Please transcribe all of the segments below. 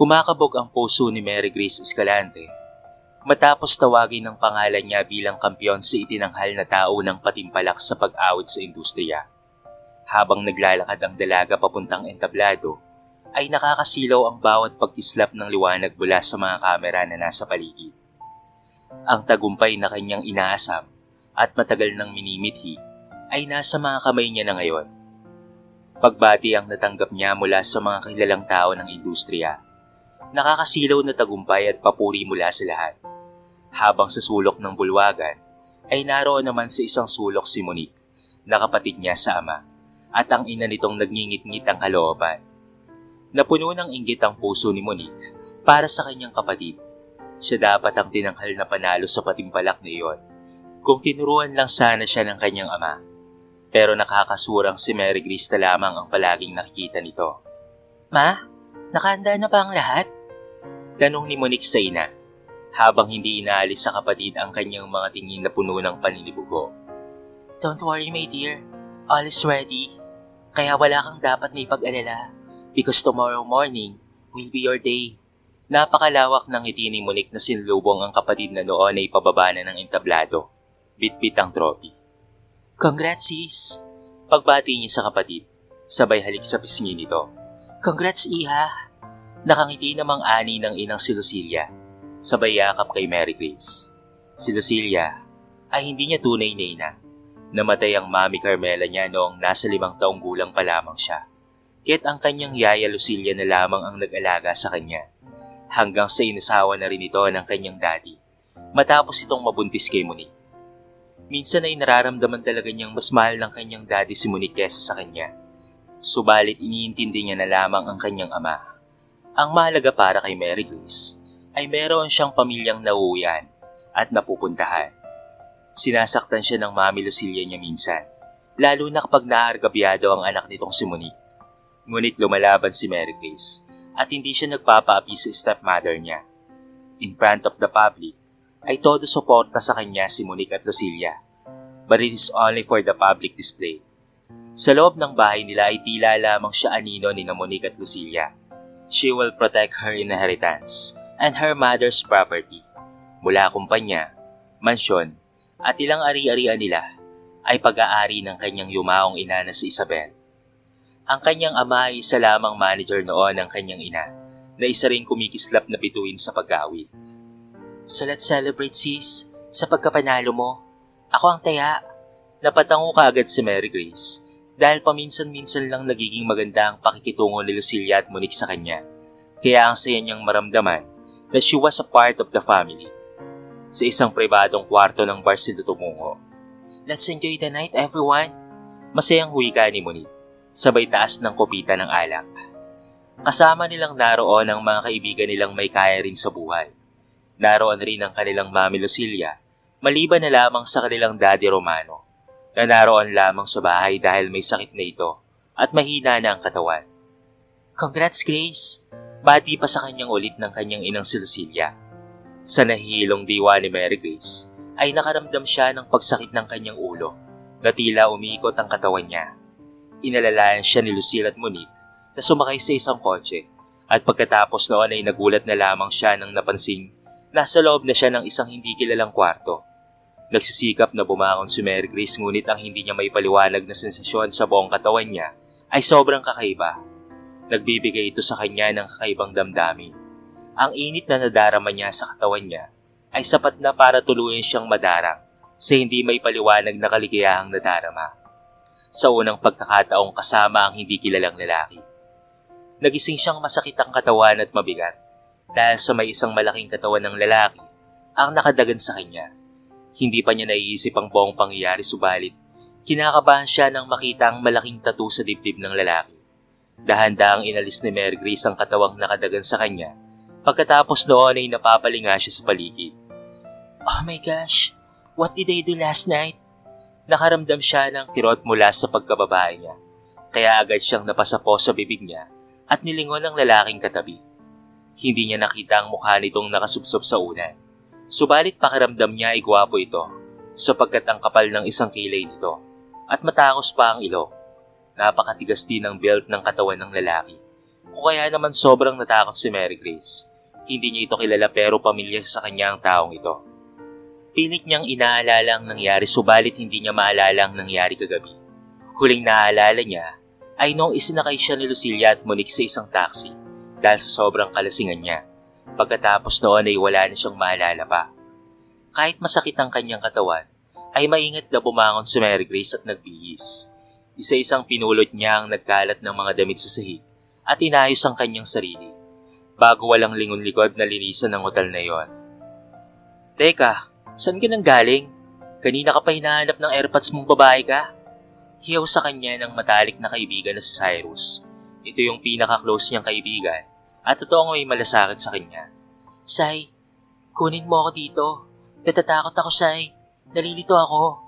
Kumakabog ang puso ni Mary Grace Escalante matapos tawagin ng pangalan niya bilang kampiyon sa itinanghal na tao ng patimpalak sa pag-awit sa industriya. Habang naglalakad ang dalaga papuntang entablado, ay nakakasilaw ang bawat pagkislap ng liwanag mula sa mga kamera na nasa paligid. Ang tagumpay na kanyang inaasam at matagal nang minimithi ay nasa mga kamay niya na ngayon. Pagbati ang natanggap niya mula sa mga kilalang tao ng industriya. Nakakasilaw na tagumpay at papuri mula sa lahat. Habang sa sulok ng bulwagan, ay naroon naman sa isang sulok si Monique, na kapatid niya sa ama, at ang ina nitong nagngingit-ngit ang kalooban. Napuno ng inggit ang puso ni Monique para sa kanyang kapatid. Siya dapat ang tinanghal na panalo sa patimpalak na iyon, kung tinuruan lang sana siya ng kanyang ama. Pero nakakasurang si Mary Grace na lamang ang palaging nakikita nito. "Ma, nakahanda na ba ang lahat?" Tanong ni Monique sa ina, habang hindi inaalis sa kapatid ang kanyang mga tingin na puno ng paninibugo. "Don't worry my dear, all is ready. Kaya wala kang dapat na ipag-alala, because tomorrow morning will be your day." Napakalawak ng ngiti ni Monique na sinlubong ang kapatid na noon ay pababa na ng entablado. Bit-bit ang trophy. "Congrats sis!" Pagbati niya sa kapatid, sabay halik sa pisngi nito. "Congrats iha!" Nakangiti namang ani ng inang si Lucilia, sabay yakap kay Mary Grace. Si Lucilia ay hindi niya tunay na ina. Namatay ang mami Carmela niya noong nasa 5 taong gulang pa lamang siya. Kaya't ang kanyang yaya Lucilia na lamang ang nag-alaga sa kanya. Hanggang sa inasawa na rin ito ng kanyang daddy, matapos itong mabuntis kay Monique. Minsan ay nararamdaman talaga niyang mas mahal ng kanyang daddy si Monique kesa sa kanya. Subalit iniintindi niya na lamang ang kanyang ama. Ang mahalaga para kay Mary Grace ay meron siyang pamilyang nauuwian at napupuntahan. Sinasaktan siya ng mami Lucilia niya minsan, lalo na kapag naargabyado ang anak nitong si Monique. Ngunit lumalaban si Mary Grace at hindi siya nagpapaapi sa stepmother niya. In front of the public, ay todo suporta sa kanya si Monique at Lucilia, but it is only for the public display. Sa loob ng bahay nila ay tila lamang siya anino ni Monique at Lucilia. She will protect her inheritance and her mother's property. Mula kumpanya, mansyon, at ilang ari-arian nila ay pag-aari ng kanyang yumaong ina na si Isabel. Ang kanyang ama ay isa lamang manager noon ng kanyang ina, na isa rin kumikislap na bituin sa pag-awit. "So let's celebrate sis, sa pagkapanalo mo. Ako ang taya." Napatango kaagad si Mary Grace, dahil paminsan-minsan lang nagiging maganda ang pakikitungo ni Lucilia at Monique sa kanya. Kaya ang saya niyang maramdaman that she was a part of the family. Sa isang pribadong kwarto ng bar sila tumungo. "Let's enjoy the night everyone." Masayang huwika ni Monique, sabay taas ng kopita ng alak. Kasama nilang naroon ang mga kaibigan nilang may kaya rin sa buhay. Naroon rin ang kanilang mami Lucilia, maliban na lamang sa kanilang daddy Romano, na naroon lamang sa bahay dahil may sakit na ito at mahina na ang katawan. "Congrats Grace!" Bati pa sa kanyang ulit ng kanyang inang si Lucilia. Sa nahihilong diwa ni Mary Grace, ay nakaramdam siya ng pagsakit ng kanyang ulo, na tila umiikot ang katawan niya. Inalalayan siya ni Lucille at Monique na sumakay sa isang kotse, at pagkatapos noon ay nagulat na lamang siya nang napansing nasa loob na siya ng isang hindi kilalang kwarto. Nagsisikap na bumangon si Mary Grace, ngunit ang hindi niya may paliwanag na sensasyon sa buong katawan niya ay sobrang kakaiba. Nagbibigay ito sa kanya ng kakaibang damdamin. Ang init na nadarama niya sa katawan niya ay sapat na para tuluyan siyang madarang sa hindi may paliwanag na kaligayahang nadarama. Sa unang pagkakataong kasama ang hindi kilalang lalaki, nagising siyang masakit ang katawan at mabigat dahil sa may isang malaking katawan ng lalaki ang nakadagan sa kanya. Hindi pa niya naiisip ang buong pangyayari, subalit kinakabahan siya nang makita ang malaking tattoo sa dibdib ng lalaki. Dahan-dahang inalis ni Mary Grace ang katawang nakadagan sa kanya. Pagkatapos noon ay napapalinga siya sa paligid. "Oh my gosh, what did I do last night?" Nakaramdam siya ng kirot mula sa pagkababae niya, kaya agad siyang napasapo sa bibig niya at nilingon ng lalaking katabi. Hindi niya nakita ang mukha nitong nakasubsob sa unan. Subalit pakiramdam niya ay gwapo ito, sapagkat ang kapal ng isang kilay nito at matangos pa ang ilong. Napakatigas din ng belt ng katawan ng lalaki. Kung kaya naman sobrang natakot si Mary Grace, hindi niya ito kilala pero pamilyar sa kanya ang taong ito. Pilit niyang inaalala ang nangyari subalit hindi niya maalala ang nangyari kagabi. Huling naaalala niya ay noong isinakay siya ni Lucilia at Monique sa isang taxi dahil sa sobrang kalasingan niya. Pagkatapos noon ay wala na siyang maalala pa. Kahit masakit ang kanyang katawan, ay maingat na bumangon si Mary Grace at nagbihis. Isa-isang pinulot niya ang nagkalat ng mga damit sa sahig at inayos ang kanyang sarili bago walang lingon-likod na linisan ng hotel na iyon. Teka, saan ka nang galing? Kanina ka pa hinahanap ng airpods mong babae ka? Hiyaw sa kanya ng matalik na kaibigan na si Cyrus. Ito yung pinaka-close niyang kaibigan at totoong may malasakit sa kanya. Sai, kunin mo ako dito. Natatakot ako, Sai. Nalilito ako.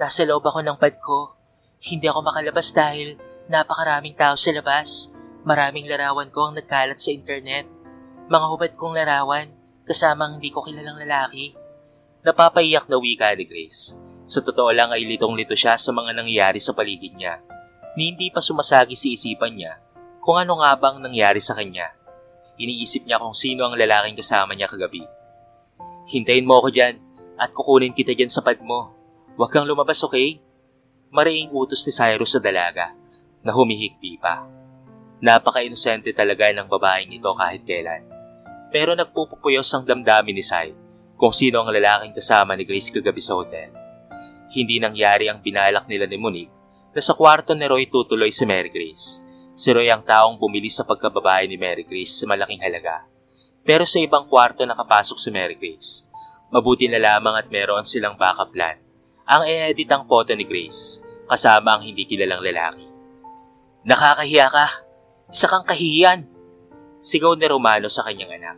Nasa loob ako ng pad ko. Hindi ako makalabas dahil napakaraming tao sa labas. Maraming larawan ko ang nagkalat sa internet. Mga hubad kong larawan kasama ang hindi ko kilalang lalaki. Napapaiyak na wika ni Grace. Sa totoo lang ay litong-lito siya sa mga nangyayari sa paligid niya. Ni hindi pa sumasagi sa isipan niya kung ano nga bang nangyari sa kanya. Iniisip niya kung sino ang lalaking kasama niya kagabi. Hintayin mo ako dyan at kukunin kita dyan sa pad mo. Huwag kang lumabas, okay? Mariing utos ni Cyrus sa dalaga na humihikbi pa. Napaka-inosente talaga ng babaeng ito kahit kailan. Pero nagpupupuyos ang damdamin ni Sai kung sino ang lalaking kasama ni Grace kagabi sa hotel. Hindi nangyari ang binalak nila ni Monique na sa kwarto ni Roy tutuloy si Mary Grace. Si Roy ang taong bumili sa pagkababae ni Mary Grace sa malaking halaga. Pero sa ibang kwarto nakapasok si Mary Grace. Mabuti na lamang at meron silang backup plan. Ang i-edit ang photo ni Grace kasama ang hindi kilalang lalaki. Nakakahiya ka! Isa kang kahihiyan! Sigaw ni Romano sa kanyang anak.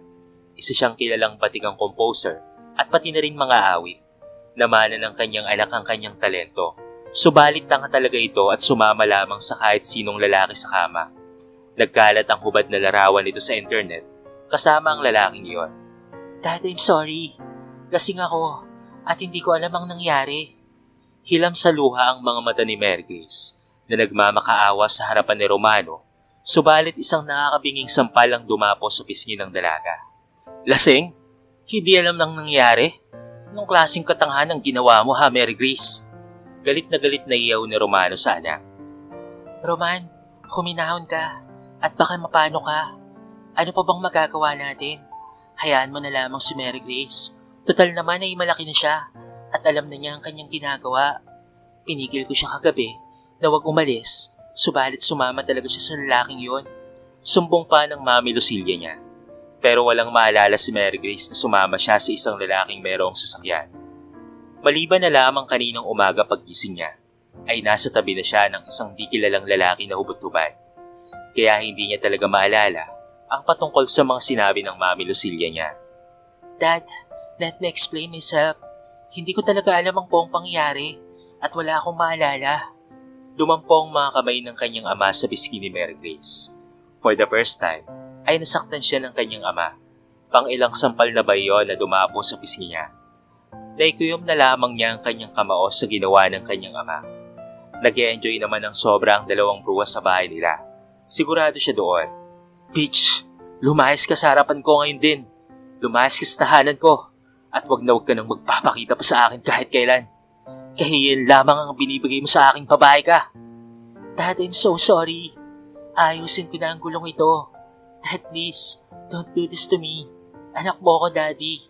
Isa siyang kilalang batigang composer at pati na rin mga awit. Namana ng kanyang anak ang kanyang talento. Subalit tanga talaga ito at sumama lamang sa kahit sinong lalaki sa kama. Nagkalat ang hubad na larawan nito sa internet kasama ang lalaking iyon. Dad, I'm sorry. Lasing ako at hindi ko alam ang nangyari. Hilam sa luha ang mga mata ni Mary Grace na nagmamakaawa sa harapan ni Romano, subalit isang nakakabinging sampal ang dumapo sa pisngi ng dalaga. Lasing? Hindi alam nang nangyari? Anong klaseng katangahan ang ginawa mo ha, Mary Grace? Galit na iyaw ni Romano sa anak. Roman, huminahon ka at baka mapano ka. Ano pa bang magagawa natin? Hayaan mo na lamang si Mary Grace. Total naman ay malaki na siya at alam na niya ang kanyang ginagawa. Pinigil ko siya kagabi na huwag umalis, subalit sumama talaga siya sa lalaking yon. Sumbong pa ng Mami Lucilia niya. Pero walang maalala si Mary Grace na sumama siya sa isang lalaking merong sasakyan. Maliban na lamang kaninang umaga paggising niya, ay nasa tabi na siya ng isang di kilalang lalaki na hubot-hubad. Kaya hindi niya talaga maalala ang patungkol sa mga sinabi ng Mami Lucilia niya. Dad, let me explain myself. Hindi ko talaga alam ang buong pangyayari at wala akong maalala. Dumampong mga kamay ng kanyang ama sa bisgi ni Mary Grace. For the first time, ay nasaktan siya ng kanyang ama. Pang-ilang sampal na ba iyon na dumapo sa pisngi niya. Naikuyom na lamang niya ang kanyang kamao sa ginawa ng kanyang ama. Nag-e-enjoy naman ng sobra ang dalawang bruwa sa bahay nila. Sigurado siya doon. Bitch, lumayas ka sa harapan ko ngayon din. Lumayas ka sa tahanan ko. At wag ka nang magpapakita pa sa akin kahit kailan. Kahiyan lamang ang binibigay mo sa aking babae ka. Dad, I'm so sorry. Ayusin ko na ang gulong ito. Dad, please, don't do this to me. Anak mo ko, Daddy.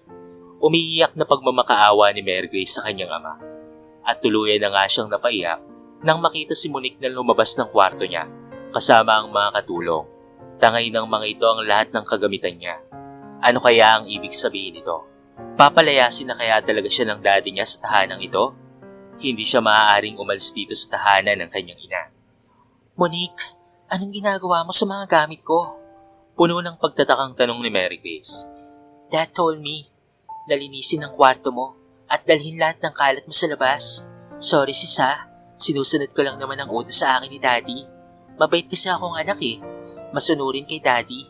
Umiiyak na pagmamakaawa ni Mary Grace sa kanyang ama. At tuluyan na nga siyang napaiyak nang makita si Monique na lumabas ng kwarto niya kasama ang mga katulong. Tangay ng mga ito ang lahat ng kagamitan niya. Ano kaya ang ibig sabihin nito? Papalayasin na kaya talaga siya ng daddy niya sa tahanang ito? Hindi siya maaaring umalis dito sa tahanan ng kanyang ina. Monique, anong ginagawa mo sa mga gamit ko? Puno ng pagtatakang tanong ni Mary Grace. Dad told me, nalinisin ang kwarto mo at dalhin lahat ng kalat mo sa labas. Sorry sisa, sinusunod ko lang naman ang utos sa akin ni Daddy. Mabait kasi akong anak eh, masunurin kay Daddy.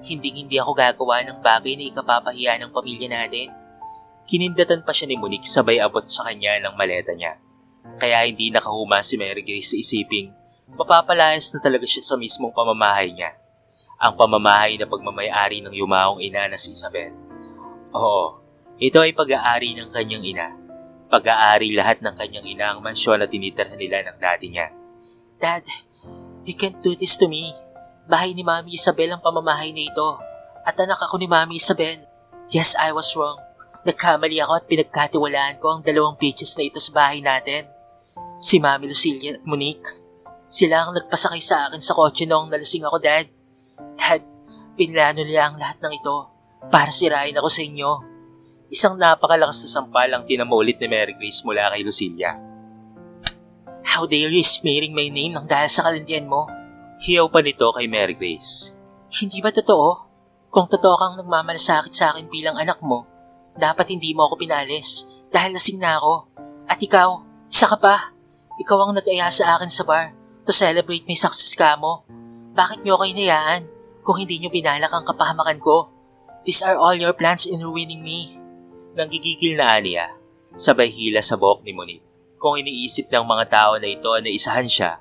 Hindi ako gagawa ng bagay na ikapapahiya ng pamilya natin. Kinindatan pa siya ni Monique sabay abot sa kanya ng maleta niya. Kaya hindi nakahuma si Mary Grace sa isiping mapapalayas na talaga siya sa mismong pamamahay niya. ang pamamahay na pagmamayari ng yumaong ina na si Isabel. Oo, ito ay pag-aari ng kanyang ina. Pag-aari lahat ng kanyang ina ang mansyon na tinitirhan nila ng daddy niya. Dad, you can't do this to me. Bahay ni Mami Isabel ang pamamahay na ito. At anak ako ni Mami Isabel. Yes, I was wrong. Nagkamali ako at pinagkatiwalaan ko ang 2 bitches na ito sa bahay natin. Si Mami Lucilia at Monique. Sila ang nagpasakay sa akin sa kotse noong nalasing ako, Dad. Dad, pinlano nila ang lahat ng ito para sirain ako sa inyo. Isang napakalakas na sampal ang tinamulit ni Mary Grace mula kay Lucilia. How dare you smearing my name nang dahil sa kalindian mo? Hiyaw pa nito kay Mary Grace. Hindi ba totoo? Kung totoo kang nagmamalasakit sa akin bilang anak mo, dapat hindi mo ako pinalis dahil lasing na ako. At ikaw, isa ka pa. Ikaw ang nag-aya sa akin sa bar to celebrate my success ka mo. Bakit niyo ako hinayaan kung hindi niyo binalak ang kapahamakan ko? These are all your plans in ruining me. Nanggigigil na aniya, sabay hila sa buhok ni Monique. Kung iniisip ng mga tao na ito na isahan siya,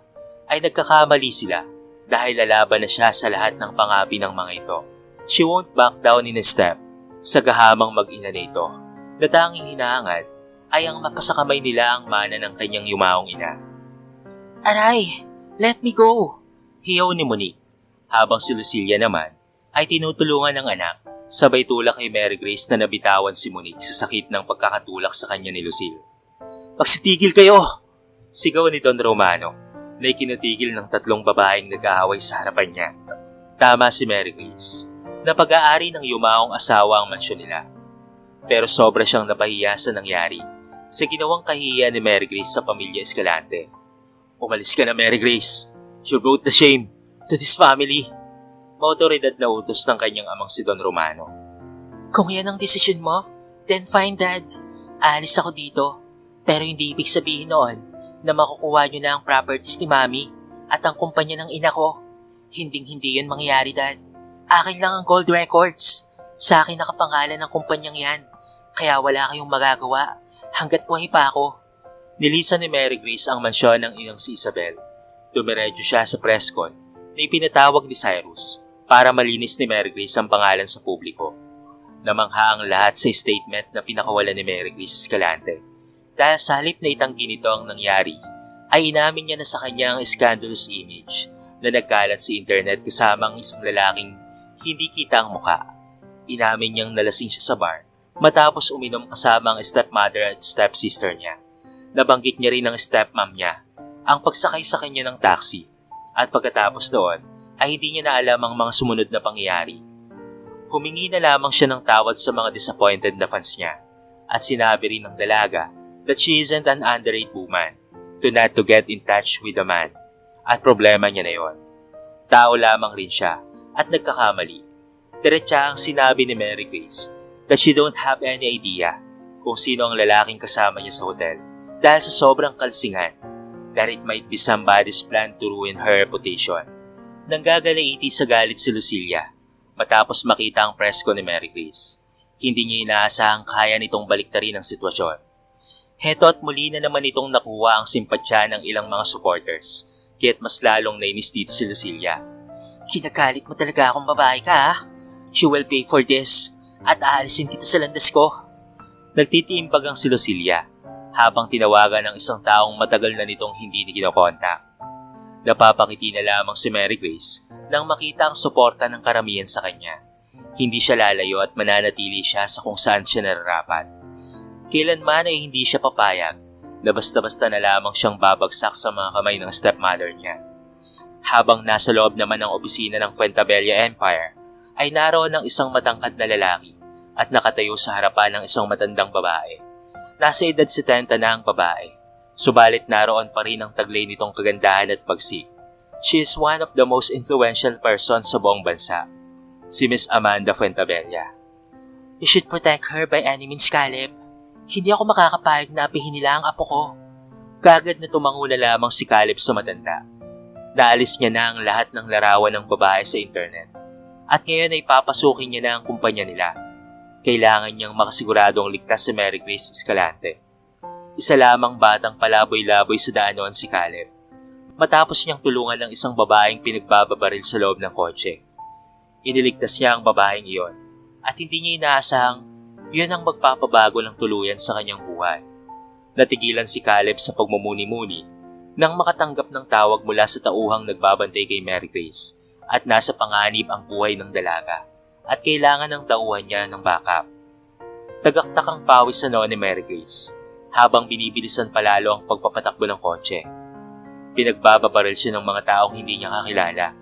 ay nagkakamali sila dahil lalaban na siya sa lahat ng pangapi ng mga ito. She won't back down in a step sa gahamang mag-ina nito na tanging hinahangad ay ang mapasakamay nila ang mana ng kanyang yumaong ina. Aray, let me go! Hiyaw ni Monique, habang si Lucilia naman ay tinutulungan ng anak. Sabay tulak kay Mary Grace na nabitawan si Monique sa sakit ng pagkakatulak sa kanya ni Lucille. Magsitigil kayo! Sigaw ni Don Romano na ikinatigil ng 3 babaeng nag-aaway sa harapan niya. Tama si Mary Grace na pag-aari ng yumaong asawa ang mansyon nila. Pero sobra siyang napahiya sa nangyari sa ginawang kahihiyan ni Mary Grace sa pamilya Escalante. Umalis ka na, Mary Grace. You brought the shame to this family. Maotoridad na utos ng kanyang amang si Don Romano. Kung yan ang desisyon mo, then fine, Dad. Aalis ako dito. Pero hindi ibig sabihin noon na makukuha niyo na ang properties ni Mami at ang kumpanya ng ina ko. Hinding-hindi yun mangyayari, Dad. Akin lang ang gold records. Sa akin nakapangalan ng kumpanyang yan. Kaya wala kayong magagawa hanggat buhay pa ako. Nilisan ni Mary Grace ang mansyon ng inang si Isabel. Dumiretso siya sa presscon na ipinatawag ni Cyrus para malinis ni Mary Grace ang pangalan sa publiko. Namangha ang lahat sa statement na pinakawalan ni Mary Grace Escalante. Dahil sa halip na itanggi nito ang nangyari, ay inamin niya na sa kanya ang scandalous image na nagkalat sa internet kasama ang isang lalaking hindi kita ang muka. Inamin niyang nalasing siya sa bar matapos uminom kasama ang stepmother at stepsister niya. Nabanggit niya rin ang stepmom niya ang pagsakay sa kanya ng taxi at pagkatapos doon ay hindi niya na alam ang mga sumunod na pangyayari. Humingi na lamang siya ng tawad sa mga disappointed na fans niya at sinabi rin ng dalaga that she isn't an underage woman to not to get in touch with the man at problema niya na yon. Tao lamang rin siya at nagkakamali. Diretsa ang sinabi ni Mary Grace that she don't have any idea kung sino ang lalaking kasama niya sa hotel dahil sa sobrang kalsingan that it might be somebody's plan to ruin her reputation. Nanggagalaiti sa galit si Lucilia matapos makita ang presko ni Mary Grace. Hindi niya inaasahang kaya nitong baliktarin ang sitwasyon. Heto at muli na naman itong nakuha ang simpatsya ng ilang mga supporters, kaya't mas lalong nainis dito si Lucilia. Kinagalit mo talaga akong babae ka, ha? You will pay for this at aalisin kita sa landas ko. Nagtitiimpag ang si Lucilia habang tinawagan ng isang taong matagal na nitong hindi kinokontak. Napapakiti na lamang si Mary Grace nang makita ang suporta ng karamihan sa kanya. Hindi siya lalayo at mananatili siya sa kung saan siya nararapat. Kailanman ay hindi siya papayag na basta-basta na lamang siyang babagsak sa mga kamay ng stepmother niya. Habang nasa loob naman ng opisina ng Fuentabella Empire, ay naroon ang isang matangkad na lalaki at nakatayo sa harapan ng isang matandang babae. Nasa edad 70 na ang babae. Subalit naroon pa rin ang taglay nitong kagandahan at pagsik. She is one of the most influential persons sa buong bansa, si Miss Amanda Fuentabella. You should protect her by any means, Caleb. Hindi ako makakapayag na apihin nila ang apo ko. Kagad na tumango na lamang si Caleb sa matanda. Naalis niya na ang lahat ng larawan ng babae sa internet. At ngayon ay papasukin niya na ang kumpanya nila. Kailangan niyang makasiguradong ligtas si Mary Grace Escalante. Isa lamang batang palaboy-laboy sa daan noon si Caleb. Matapos niyang tulungan ng isang babaeng pinagbababaril sa loob ng kotse. Iniligtas niya ang babaeng iyon at hindi niya inaasahang yun ang magpapabago ng tuluyan sa kanyang buhay. Natigilan si Caleb sa pagmumuni-muni nang makatanggap ng tawag mula sa tauhang nagbabantay kay Mary Grace at nasa panganib ang buhay ng dalaga at kailangan ng tauhan niya ng backup. Tagaktak ang pawis sa noo ni Mary Grace habang binibilisan palalo ang pagpapatakbo ng kotse. Pinagbababaril siya ng mga taong hindi niya kakilala.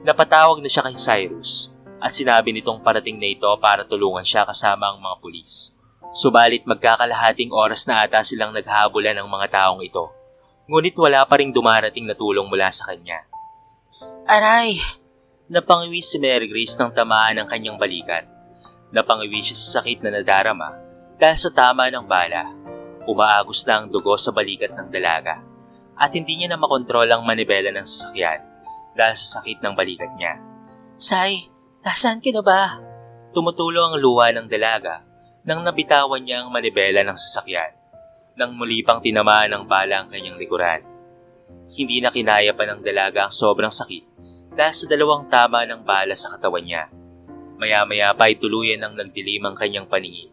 Napatawag na siya kay Cyrus at sinabi nitong parating na ito para tulungan siya kasama ang mga pulis. Subalit magkakalahating oras na ata silang naghahabulan ng mga taong ito. Ngunit wala pa ring dumarating na tulong mula sa kanya. Aray! Napangiwi si Mary Grace nang tamaan ng kanyang balikat. Napangiwi siya sa sakit na nadarama dahil sa tama ng bala. Umaagos na ang dugo sa balikat ng dalaga at hindi niya na makontrol ang manibela ng sasakyan dahil sa sakit ng balikat niya. Say, nasaan ka na ba? Tumutulo ang luha ng dalaga nang nabitawan niya ang manibela ng sasakyan nang muli pang tinamaan ng bala ang kanyang likuran. Hindi na kinaya pa ng dalaga ang sobrang sakit dahil sa dalawang tama ng bala sa katawan niya. Maya-maya pa ay tuluyan ng nagdilim ang kanyang paningin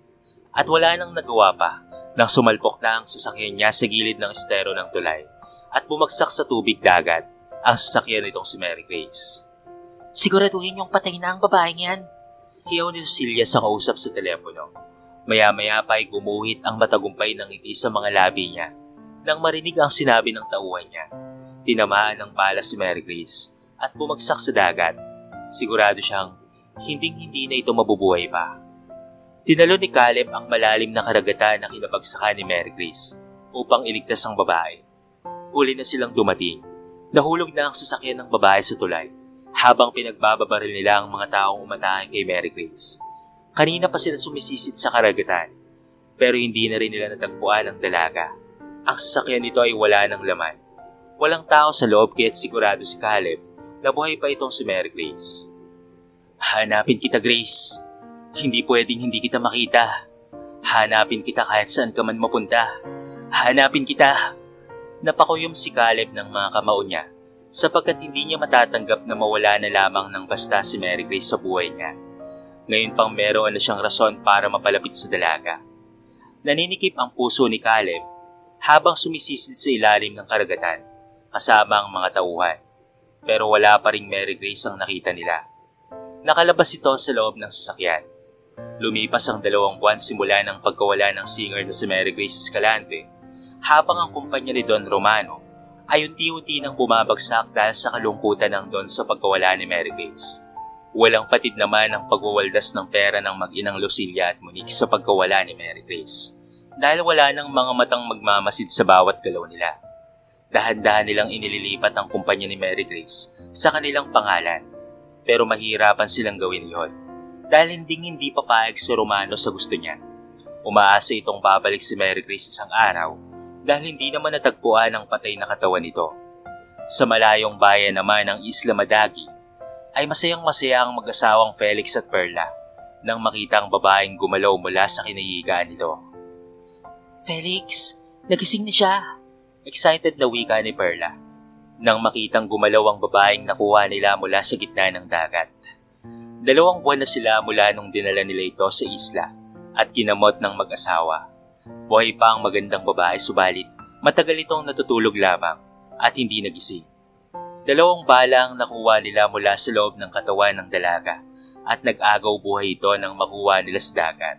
at wala nang nagawa pa nang sumalpok na ang sasakyan niya sa gilid ng estero ng tulay at bumagsak sa tubig dagat ang sasakyan nitong si Mary Grace. Siguraduhin niyong patay na ang babaeng yan. Hiyaw ni Cecilia sa kausap sa telepono. Maya-maya pa ay gumuhit ang matagumpay ng ngiti sa mga labi niya nang marinig ang sinabi ng tauhan niya. Tinamaan ng bala si Mary Grace at bumagsak sa dagat. Sigurado siyang hinding-hindi na ito mabubuhay pa. Tinalo ni Caleb ang malalim na karagatan na kinabagsakan ni Mary Grace upang iligtas ang babae. Huli na silang dumating. Nahulog na ang sasakyan ng babae sa tulay habang pinagbababaril nila ang mga taong umatahe kay Mary Grace. Kanina pa sila sumisisid sa karagatan, pero hindi na rin nila natagpuan ang dalaga. Ang sasakyan nito ay wala ng laman. Walang tao sa loob kaya't sigurado si Caleb na buhay pa itong si Mary Grace. Hanapin kita, Grace. Hindi pwedeng hindi kita makita. Hanapin kita kahit saan ka man mapunta. Hanapin kita. Napakuyom si Caleb ng mga kamao niya sapagkat hindi niya matatanggap na mawala na lamang ng basta si Mary Grace sa buhay niya. Ngayon pang meron na siyang rason para mapalapit sa dalaga. Naninikip ang puso ni Caleb habang sumisisid sa ilalim ng karagatan kasama ang mga tauhan. Pero wala pa ring Mary Grace ang nakita nila. Nakalabas ito sa loob ng sasakyan. Lumipas ang 2 buwan simula ng pagkawala ng singer na si Mary Grace Escalante habang ang kumpanya ni Don Romano ay unti-unti nang bumabagsak dahil sa kalungkutan ng Don sa pagkawala ni Mary Grace. Walang patid naman ang pagwawaldas ng pera ng mag-inang Lucilia at Monique sa pagkawala ni Mary Grace dahil wala nang mga matang magmamasid sa bawat galaw nila. Dahan-dahan nilang inililipat ang kumpanya ni Mary Grace sa kanilang pangalan pero mahirapan silang gawin iyon dahil hindi papayag si Romano sa gusto niya. Umaasa itong babalik si Mary Grace isang araw dahil hindi naman natagpuan ang patay na katawan nito. Sa malayong bayan naman ng Isla Madagi, ay masayang-masaya ang mag-asawang Felix at Perla nang makita ang babaeng gumalaw mula sa kinahigaan nito. Felix, nagising na siya! Excited na wika ni Perla nang makitang gumalaw ang babaeng nakuha nila mula sa gitna ng dagat. 2 buwan na sila mula nung dinala nila ito sa isla at ginamot ng mag-asawa. Buhay pa ang magandang babae subalit matagal itong natutulog lamang at hindi nagising. 2 bala ang nakuha nila mula sa loob ng katawan ng dalaga at nag-agaw buhay ito nang makuha nila sa dagat.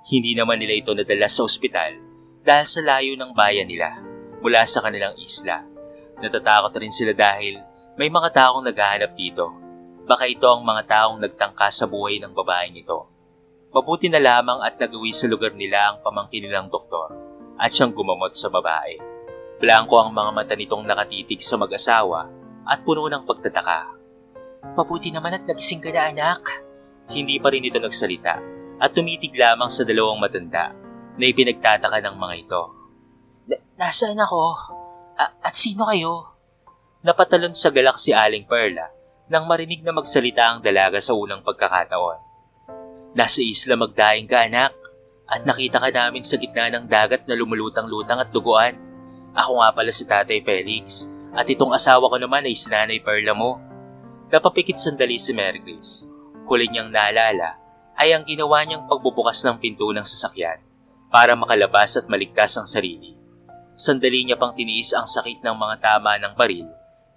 Hindi naman nila ito nadala sa ospital dahil sa layo ng bayan nila mula sa kanilang isla. Natatakot rin sila dahil may mga taong naghahanap dito. Baka ito ang mga taong nagtangka sa buhay ng babaeng ito. Mabuti na lamang at nagawi sa lugar nila ang pamangkin nilang doktor at siyang gumamot sa babae. Blanko ang mga mata nitong nakatitig sa mag-asawa at puno ng pagtataka. Mabuti naman at nagising ka na, anak. Hindi pa rin ito nagsalita at tumitig lamang sa 2 matanda na ipinagtataka ng mga ito. Nasaan ako? At sino kayo? Napatalon sa galak si Aling Perla nang marinig na magsalita ang dalaga sa unang pagkakataon. Nasa isla magdaing ka, anak, at nakita ka namin sa gitna ng dagat na lumulutang-lutang at duguan. Ako nga pala si Tatay Felix at itong asawa ko naman ay si Nanay Perla mo. Napapikit sandali si Mary Grace. Huli niyang naalala ay ang ginawa niyang pagbubukas ng pinto ng sasakyan para makalabas at maligtas ang sarili. Sandali niya pang tiniis ang sakit ng mga tama ng baril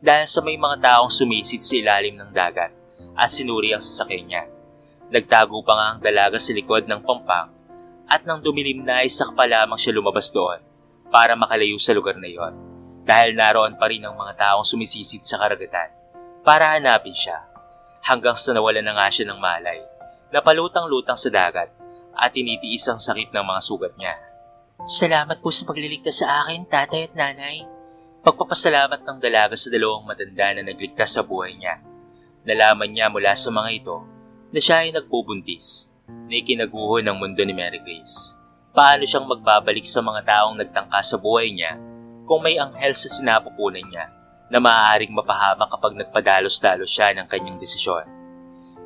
dahil sa may mga taong sumisid sa ilalim ng dagat at sinuri ang sasakyan niya. Nagtago pa nga ang dalaga sa likod ng pampang at nang dumilim na ay sakpa lamang siya lumabas doon para makalayo sa lugar na iyon dahil naroon pa rin ang mga taong sumisisid sa karagatan para hanapin siya hanggang sa nawalan na nga siya ng malay. Napalutang-lutang sa dagat at tinitiis ang sakit ng mga sugat niya. Salamat po sa pagliligtas sa akin, tatay at nanay. Pagpapasalamat ng dalaga sa dalawang matanda na nagligtas sa buhay niya. Nalaman niya mula sa mga ito na siya ay nagbubuntis na ikinaguho ng mundo ni Mary Grace. Paano siyang magbabalik sa mga taong nagtangka sa buhay niya kung may anghel sa sinapupunan niya na maaaring mapahamak kapag nagpadalos-dalos siya ng kanyang desisyon.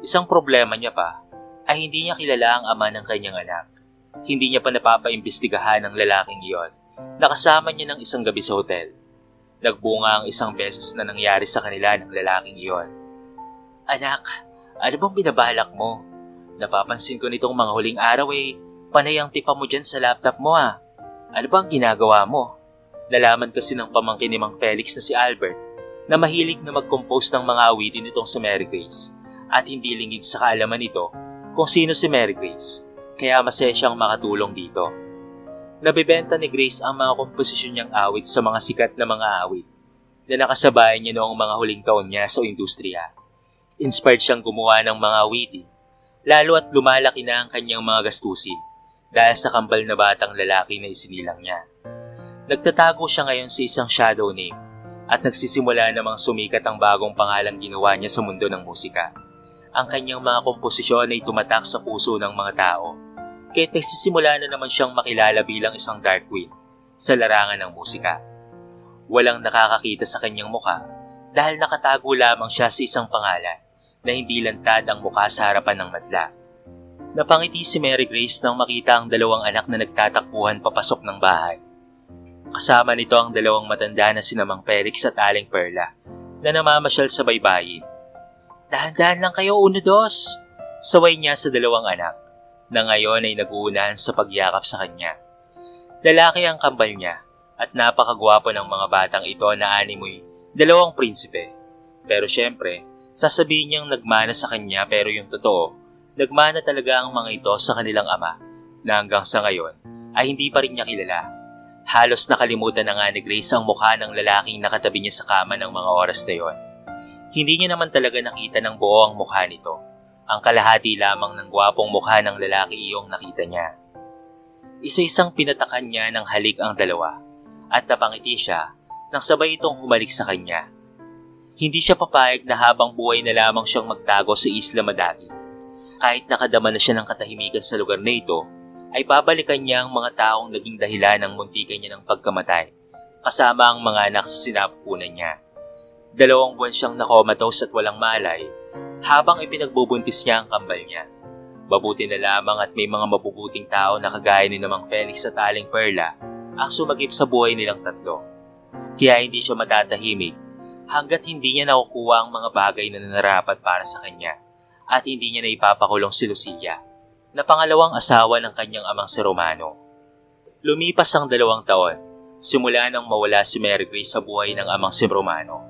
Isang problema niya pa ay hindi niya kilala ang ama ng kanyang anak. Hindi niya pa napapaimbestigahan ang lalaking iyon na kasama niya ng isang gabi sa hotel. Nagbunga ang isang beses na nangyari sa kanila ng lalaking iyon. Anak, ano bang binabalak mo? Napapansin ko nitong mga huling araw panay ang tipa mo dyan sa laptop mo . Ano bang ginagawa mo? Nalaman kasi ng pamangkin ni Mang Felix na si Albert na mahilig na mag-compose ng mga awitin nitong si Mary Grace at hindi lingid sa kaalaman nito kung sino si Mary Grace, kaya masaya siyang makatulong dito. Nabibenta ni Grace ang mga komposisyon niyang awit sa mga sikat na mga awit na nakasabayan niya noong mga huling taon niya sa industriya. Inspired siyang gumawa ng mga awitin, lalo at lumalaki na ang kanyang mga gastusin dahil sa kambal na batang lalaki na isinilang niya. Nagtatago siya ngayon sa isang shadow name at nagsisimula namang sumikat ang bagong pangalang ginawa niya sa mundo ng musika. Ang kanyang mga komposisyon ay tumatak sa puso ng mga tao, kaya't nagsisimula na naman siyang makilala bilang isang dark queen sa larangan ng musika. Walang nakakakita sa kanyang mukha dahil nakatago lamang siya sa isang pangalan na hindi lantad ang mukha sa harapan ng madla. Napangiti si Mary Grace nang makita ang dalawang anak na nagtatakbuhan papasok ng bahay. Kasama nito ang dalawang matanda na sina Mang Felix at Aling Perla na namamasyal sa baybayin. Dahan-dahan lang kayo, 1, 2. Saway niya sa dalawang anak na ngayon ay nag-uunahan sa pagyakap sa kanya. Lalaki ang kambal niya at napakagwapo ng mga batang ito na animoy dalawang prinsipe. Pero syempre, sasabihin niyang nagmana sa kanya pero yung totoo, nagmana talaga ang mga ito sa kanilang ama na hanggang sa ngayon ay hindi pa rin niya kilala. Halos nakalimutan na nga ni Grace ang mukha ng lalaking nakatabi niya sa kama ng mga oras na yon. Hindi niya naman talaga nakita ng buo ang mukha nito. Ang kalahati lamang ng gwapong mukha ng lalaki iyong nakita niya. Isa-isang pinatakan niya ng halik ang dalawa at napangiti siya nang sabay itong humalik sa kanya. Hindi siya papayag na habang buhay na lamang siyang magtago sa Isla Madati. Kahit nakadama na siya ng katahimikan sa lugar na ito, ay babalikan niya ang mga taong naging dahilan ng muntikan niya ng pagkamatay, kasama ang mga anak sa sinapupunan niya. 2 buwan siyang nakomatos at walang malay, habang ipinagbubuntis niya ang kambal niya. Mabuti na lamang at may mga mabubuting tao na kagaya ni Mang Felix at Aling Perla ang sumagip sa buhay nilang tatlo. Kaya hindi siya matatahimik hanggat hindi niya nakukuha ang mga bagay na nanarapat para sa kanya at hindi niya na ipapakulong si Lucia, na pangalawang asawa ng kanyang amang si Romano. Lumipas ang 2 taon, simula nang mawala si Mary Grace sa buhay ng amang si Romano.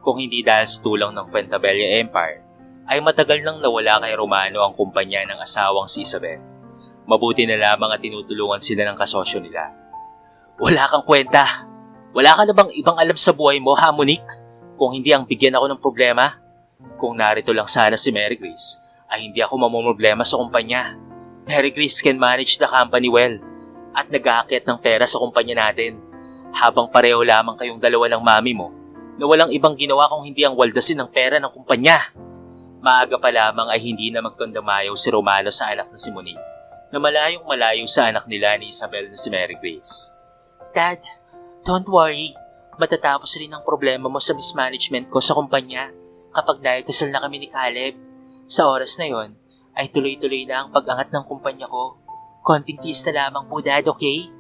Kung hindi dahil sa tulong ng Fuentabella Empire, ay matagal nang nawala kay Romano ang kumpanya ng asawang si Isabel. Mabuti na lamang at tinutulungan sila ng kasosyo nila. Wala kang kwenta. Wala ka na bang ibang alam sa buhay mo, ha, Monique? Kung hindi ang bigyan ako ng problema. Kung narito lang sana si Mary Grace, ay hindi ako mamumroblema sa kumpanya. Mary Grace can manage the company well at nag-aakyat ng pera sa kumpanya natin. Habang pareho lamang kayong dalawa ng mami mo na walang ibang ginawa kung hindi ang waldasin ng pera ng kumpanya. Maaga pa lamang ay hindi na magkondamayaw si Romano sa anak na si Monique na malayong malayo sa anak nila ni Isabel na si Mary Grace. Dad, don't worry. Matatapos rin ang problema mo sa mismanagement ko sa kumpanya kapag naikasal na kami ni Caleb. Sa oras na yon, ay tuloy-tuloy na ang pag-angat ng kumpanya ko. Konting tiis na lamang po, Dad, okay?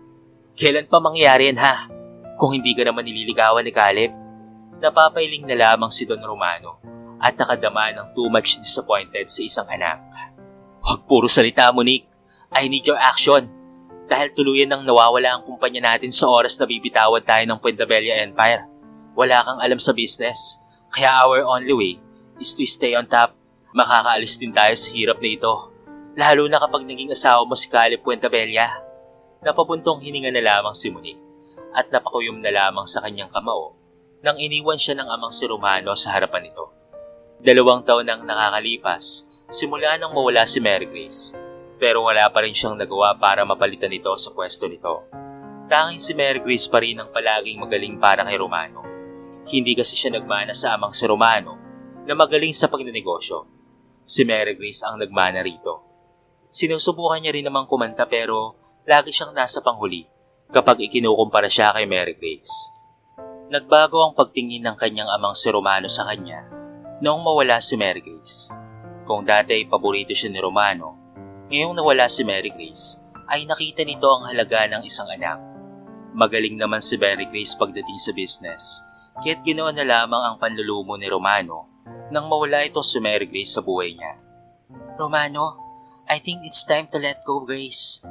Kailan pa mangyayari yan, ha? Kung hindi ka naman nililigawan ni Caleb. Napapailing na lamang si Don Romano at nakadama ng too much disappointed sa isang anak. Huwag puro salita, Monique. I need your action. Dahil tuluyan nang nawawala ang kumpanya natin sa oras na bibitawan tayo ng Puente Bella Empire. Wala kang alam sa business, kaya our only way is to stay on top. Makakaalis din tayo sa hirap na ito, lalo na kapag naging asawa mo si Caleb Puente Bella. Napabuntong hininga na lamang si Monique at napakuyom na lamang sa kanyang kamao nang iniwan siya ng amang si Romano sa harapan nito. 2 taon nang nakakalipas simula nang mawala si Mary Grace. Pero wala pa rin siyang nagawa para mapalitan ito sa pwesto nito. Tanging si Mary Grace pa rin ang palaging magaling para kay Romano. Hindi kasi siya nagmana sa amang si Romano na magaling sa pagnenegosyo. Si Mary Grace ang nagmana rito. Sinusubukan niya rin namang kumanta pero lagi siyang nasa panghuli kapag ikinukumpara siya kay Mary Grace. Nagbago ang pagtingin ng kanyang amang si Romano sa kanya noong mawala si Mary Grace. Kung dati ay paborito siya ni Romano, ngayong nawala si Mary Grace, ay nakita nito ang halaga ng isang anak. Magaling naman si Mary Grace pagdating sa business, kaya't ginawa na lamang ang panlulumo ni Romano nang mawala ito si Mary Grace sa buhay niya. Romano, I think it's time to let go, Grace.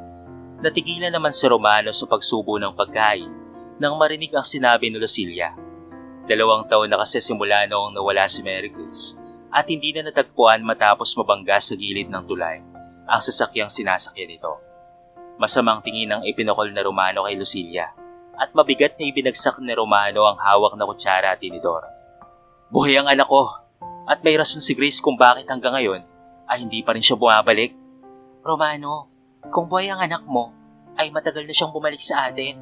Natigilan naman si Romano sa pagsubo ng pagkain nang marinig ang sinabi ni Lucilia. 2 taon na kasi simula noong nawala si Mary Grace at hindi na natagpuan matapos mabangga sa gilid ng tulay ang sasakyang sinasakyan nito. Masamang tingin ang ipinakol na Romano kay Lucilia at mabigat na ibinagsak ni Romano ang hawak na kutsara at tinidor. Buhay ang anak ko at may rason si Grace kung bakit hanggang ngayon ay hindi pa rin siya bumabalik. Romano, kung buhay ang anak mo ay matagal na siyang bumalik sa atin.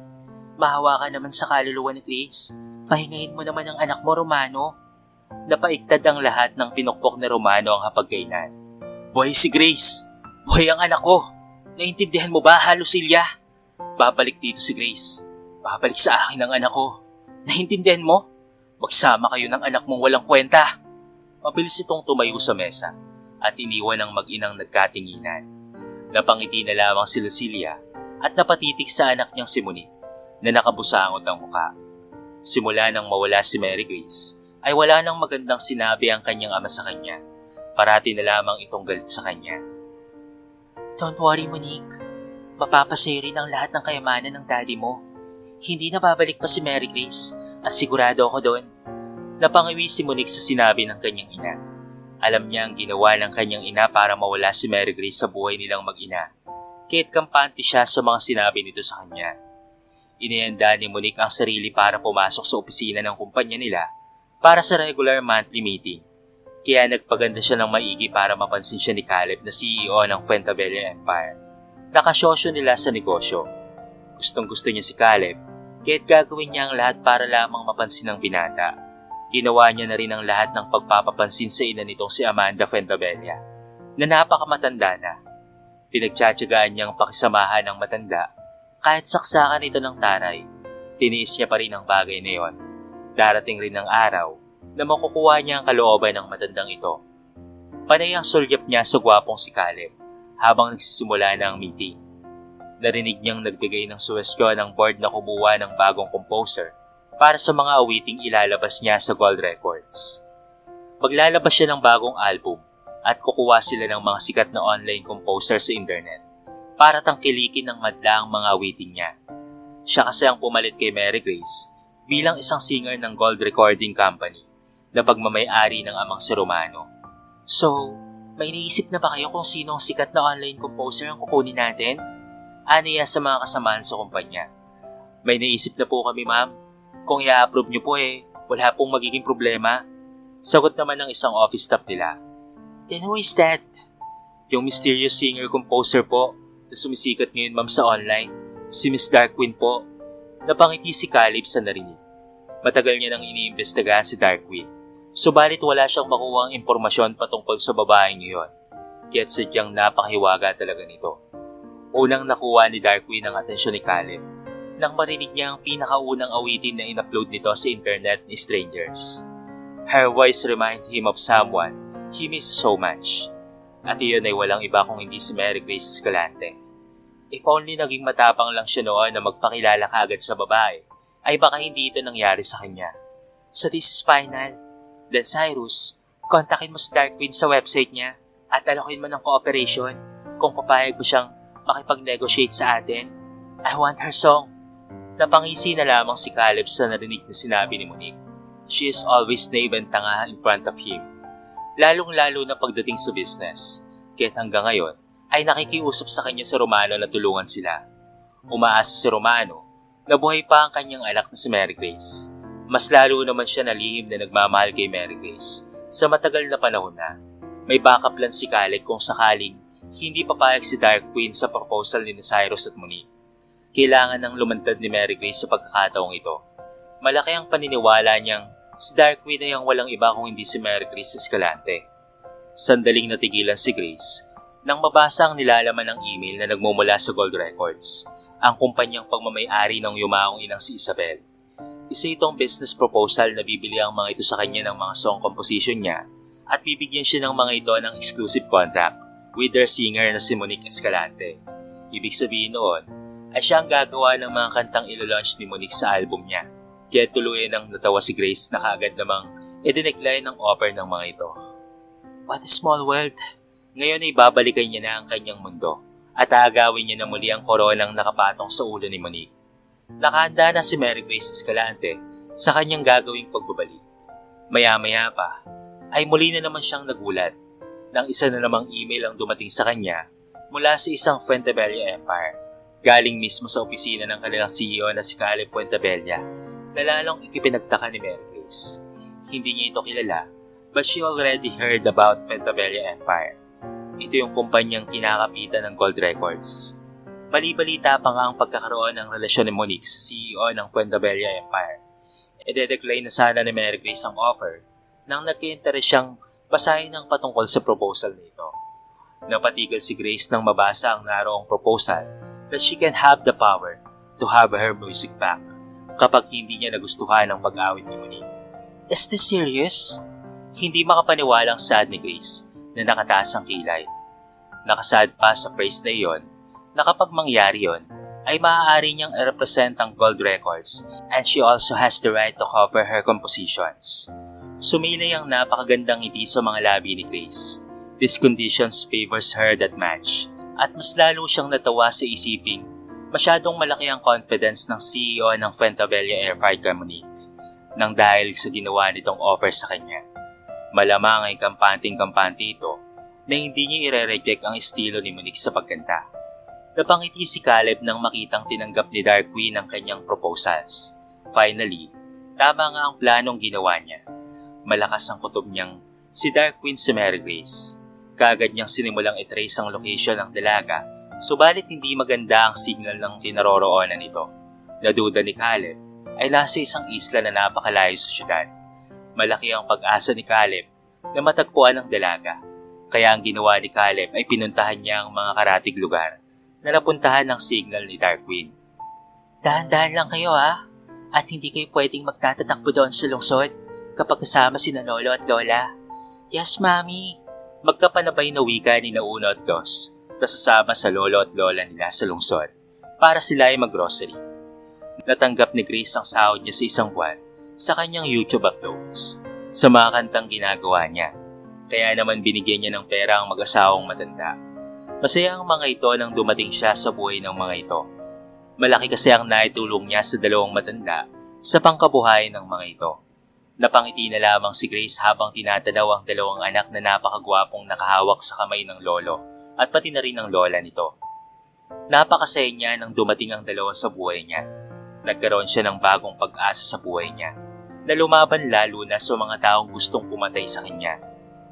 Mahawa ka naman sa kaluluwa ni Grace. Pahingayin mo naman ang anak mo, Romano. Napaigtad ang lahat ng pinukpok ni Romano ang hapagkainan. Buhay si Grace! Buhay ang anak ko! Naintindihan mo ba, Lucilia? Babalik dito si Grace. Babalik sa akin ang anak ko. Naintindihan mo? Magsama kayo ng anak mong walang kwenta. Mabilis itong tumayo sa mesa at iniwan ang mag-inang nagkatinginan. Napangiti na lamang si Lucilia at napatitig sa anak niyang si Monique na nakabusangot ang mukha. Simula nang mawala si Mary Grace, ay wala nang magandang sinabi ang kanyang ama sa kanya. Parati na lamang itong galit sa kanya. Don't worry, Monique. Mapapasayo rin ang lahat ng kayamanan ng daddy mo. Hindi na babalik pa si Mary Grace at sigurado ako doon. Napangiwi si Monique sa sinabi ng kanyang ina. Alam niya ang ginawa ng kanyang ina para mawala si Mary Grace sa buhay nilang mag-ina. Kaya't kampante siya sa mga sinabi nito sa kanya. Inihanda ni Monique ang sarili para pumasok sa opisina ng kumpanya nila para sa regular monthly meeting. Kaya nagpaganda siya ng maigi para mapansin siya ni Caleb na CEO ng Puente Bella Empire. Nakasosyo nila sa negosyo. Gustong gusto niya si Caleb, kaya't gagawin niya ang lahat para lamang mapansin ng binata. Ginawa niya na rin ang lahat ng pagpapapansin sa ina nitong si Amanda Puente Bella, na napakamatanda na. Pinagtsatsagaan niyang pakisamahan ng matanda, kahit saksakan ito ng taray, tiniis niya pa rin ang bagay na yon. Darating rin ang araw na makukuha niya ang kalooban ng matandang ito. Panay ang sulyap niya sa gwapong si Caleb habang nagsisimula na ang meeting. Narinig niyang nagbigay ng suwestyon ng board na kumuha ng bagong composer para sa mga awiting ilalabas niya sa Gold Records. Maglalabas siya ng bagong album at kukuha sila ng mga sikat na online composer sa internet para tangkilikin ng madla ang mga awiting niya. Siya kasi ang pumalit kay Mary Grace bilang isang singer ng Gold Recording Company na pagmamay-ari ng amang si Romano. So, may iniisip na ba kayo kung sino ang sikat na online composer ang kukunin natin? Aniya sa mga kasamahan sa kumpanya. May naisip na po kami, ma'am. Kung i-approve niyo po wala pong magiging problema. Sagot naman ng isang office staff nila. Then who is that? Yung mysterious singer-composer po na sumisikat ngayon, ma'am, sa online. Si Miss Darkwing po. Napangiti si Caleb sa narinig. Matagal niya nang iniimbestigahan si Darkwing. Subalit wala siyang makuha ang impormasyon patungkol sa babaeng iyon. Kaya't sadyang napakahiwaga talaga nito. Unang nakuha ni Darkwing ang atensyon ni Caleb nang marinig niya ang pinakaunang awitin na in-upload nito sa internet ni Strangers. Her voice reminded him of someone he misses so much. At iyon ay walang iba kung hindi si Mary Grace Escalante. If only naging matapang lang siya noon na magpakilala kaagad sa babae, ay baka hindi ito nangyari sa kanya. So this is final. Then Cyrus, Kontakin mo si Dark Queen sa website niya at alokin mo ng cooperation kung papayag mo siyang makipag-negotiate sa atin. I want her song. Napangisi na lamang si Caleb sa narinig na sinabi ni Monique. She is always naive and tanga in front of him. Lalong-lalo na pagdating sa business. Kaya't hanggang ngayon ay nakikiusap sa kanya si Romano na tulungan sila. Umaasa si Romano na buhay pa ang kanyang anak na si Mary Grace. Mas lalo naman siya nalihim na nagmamahal kay Mary Grace sa matagal na panahon na. May backup plan si Caleb kung sakaling hindi papayag si Dark Queen sa proposal ni Cyrus at Monique. Kailangan ng lumantad ni Mary Grace sa pagkakataong ito. Malaki ang paniniwala niyang si Dark Queen ay ang walang iba kung hindi si Mary Grace Escalante. Sandaling natigilan si Grace nang mabasa ang nilalaman ng email na nagmumula sa Gold Records, ang kumpanyang pagmamay-ari ng yumaong inang si Isabel. Isa itong business proposal na bibili ang mga ito sa kanya ng mga song composition niya at bibigyan siya ng mga ito ng exclusive contract with their singer na si Monique Escalante. Ibig sabihin noon ay siya ang gagawa ng mga kantang ilo-launch ni Monique sa album niya. Kaya tuluyan ang natawa si Grace na kaagad namang idinecline ang offer ng mga ito. What a small world! Ngayon ay babalikan niya na ang kanyang mundo at aagawin niya na muli ang koronang nakapatong sa ulo ni Monique. Nakahanda na si Mary Grace Escalante sa kanyang gagawing pagbabalik. Maya-maya pa ay muli na naman siyang nagulat nang isa na namang email ang dumating sa kanya mula sa isang Fuentebella Empire. Galing mismo sa opisina ng kanilang CEO na si Caleb Fuentebella na lalong ikipinagtaka ni Mary Grace. Hindi niya ito kilala but she already heard about Fuentebella Empire. Ito yung kumpanyang kinakapitan ng Gold Records. Bali-balita pa nga ang pagkakaroon ng relasyon ni Monique sa CEO ng Fuentebella Empire. Ide-decline na sana ni Mary Grace ang offer nang nagka-interes siyang basahin ng patungkol sa proposal nito. Napatigil si Grace nang mabasa ang naroong proposal that she can have the power to have her music back kapag hindi niya nagustuhan ang pag-awit ni Monique. Is this serious? Hindi makapaniwalang sad ni Grace na nakataas ang kilay. Nakasad pa sa praise na iyon na kapag mangyari yon ay maaari niyang i-represent ang Gold Records and she also has the right to cover her compositions. Sumilay ang napakagandang ngiti sa mga labi ni Grace. These conditions favors her that match at mas lalo siyang natawa sa isiping masyadong malaki ang confidence ng CEO ng Fuentebella Air Freight Company nang dahil sa ginawa nitong offer sa kanya. Malamang ay kampanting-kampante ito na hindi niya ire-reject ang estilo ni Monique sa pagkanta. Napangiti si Caleb nang makitang tinanggap ni Dark Queen ang kanyang proposals. Finally, tama nga ang planong ginawa niya. Malakas ang kutob niyang si Dark Queen si Mary Grace. Kaagad niyang sinimulang i-trace ang location ng dalaga, subalit hindi maganda ang signal ng kinaroroonan nito. Naduda ni Caleb ay nasa isang isla na napakalayo sa syudad. Malaki ang pag-asa ni Caleb na matagpuan ang dalaga. Kaya ang ginawa ni Caleb ay pinuntahan niya ang mga karatig lugar na napuntahan ng signal ni Dark Queen. Dahan-dahan lang kayo at hindi kayo pwedeng magtatatakbo doon sa lungsod kapag kasama sina Lolo at Lola. Yes, Mami. Magkapanabay na wika ni Uno at Dos na sasama sa Lolo at Lola nila sa lungsod para sila ay mag-grocery. Natanggap ni Grace ang sahod niya sa isang buwan sa kanyang YouTube uploads sa mga kantang ginagawa niya. Kaya naman binigyan niya ng pera ang mag-asawang matanda. Masaya ang mga ito nang dumating siya sa buhay ng mga ito. Malaki kasi ang naitulong niya sa dalawang matanda sa pangkabuhayan ng mga ito. Napangiti na lamang si Grace habang tinatanaw ang dalawang anak na napakagwapong nakahawak sa kamay ng lolo at pati na rin ng lola nito. Napakasaya niya nang dumating ang dalawa sa buhay niya. Nagkaroon siya ng bagong pag-asa sa buhay niya na lumaban lalo na sa mga taong gustong pumatay sa kanya.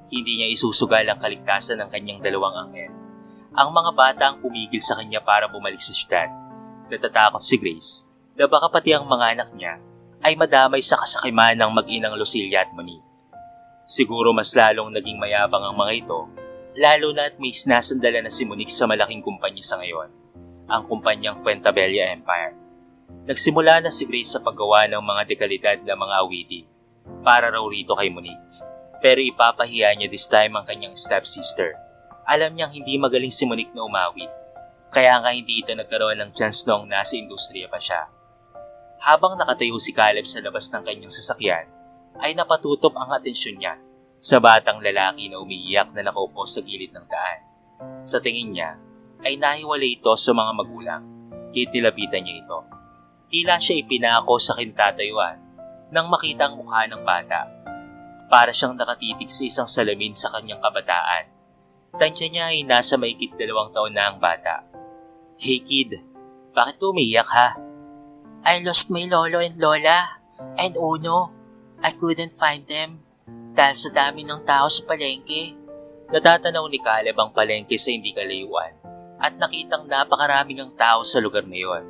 Hindi niya isusugal ang kaligtasan ng kanyang dalawang anghel. Ang mga bata ang pumigil sa kanya para bumalik sa syudad. Natatakot si Grace na baka pati ang mga anak niya ay madamay sa kasakiman ng mag-inang Lucilla at Monique. Siguro mas lalong naging mayabang ang mga ito, lalo na at may sinasandala na si Monique sa malaking kumpanya sa ngayon, ang kumpanyang Fuentebella Empire. Nagsimula na si Grace sa paggawa ng mga dekalidad na mga awitin para raw rito kay Monique. Pero ipapahiya niya this time ang kanyang stepsister. Alam niyang hindi magaling si Monique na umawit, kaya nga hindi ito nagkaroon ng chance noong nasa industriya pa siya. Habang nakatayo si Caleb sa labas ng kanyang sasakyan, ay napatutop ang atensyon niya sa batang lalaki na umiiyak na nakaupo sa gilid ng daan. Sa tingin niya, ay nahiwalay ito sa mga magulang, kaya nilapitan niya ito. Tila siya ipinako sa kintatayuan nang makita ang mukha ng bata. Para siyang nakatitig sa isang salamin sa kanyang kabataan. Tansya niya ay nasa mahigit 2 taon na ang bata. "Hey kid, bakit ka umiiyak ha?" "I lost my lolo and lola, and Uno. I couldn't find them dahil sa dami ng tao sa palengke." Natatanaw ni Caleb ang palengke sa hindi kalayuan at nakitang napakaraming ang tao sa lugar na yon.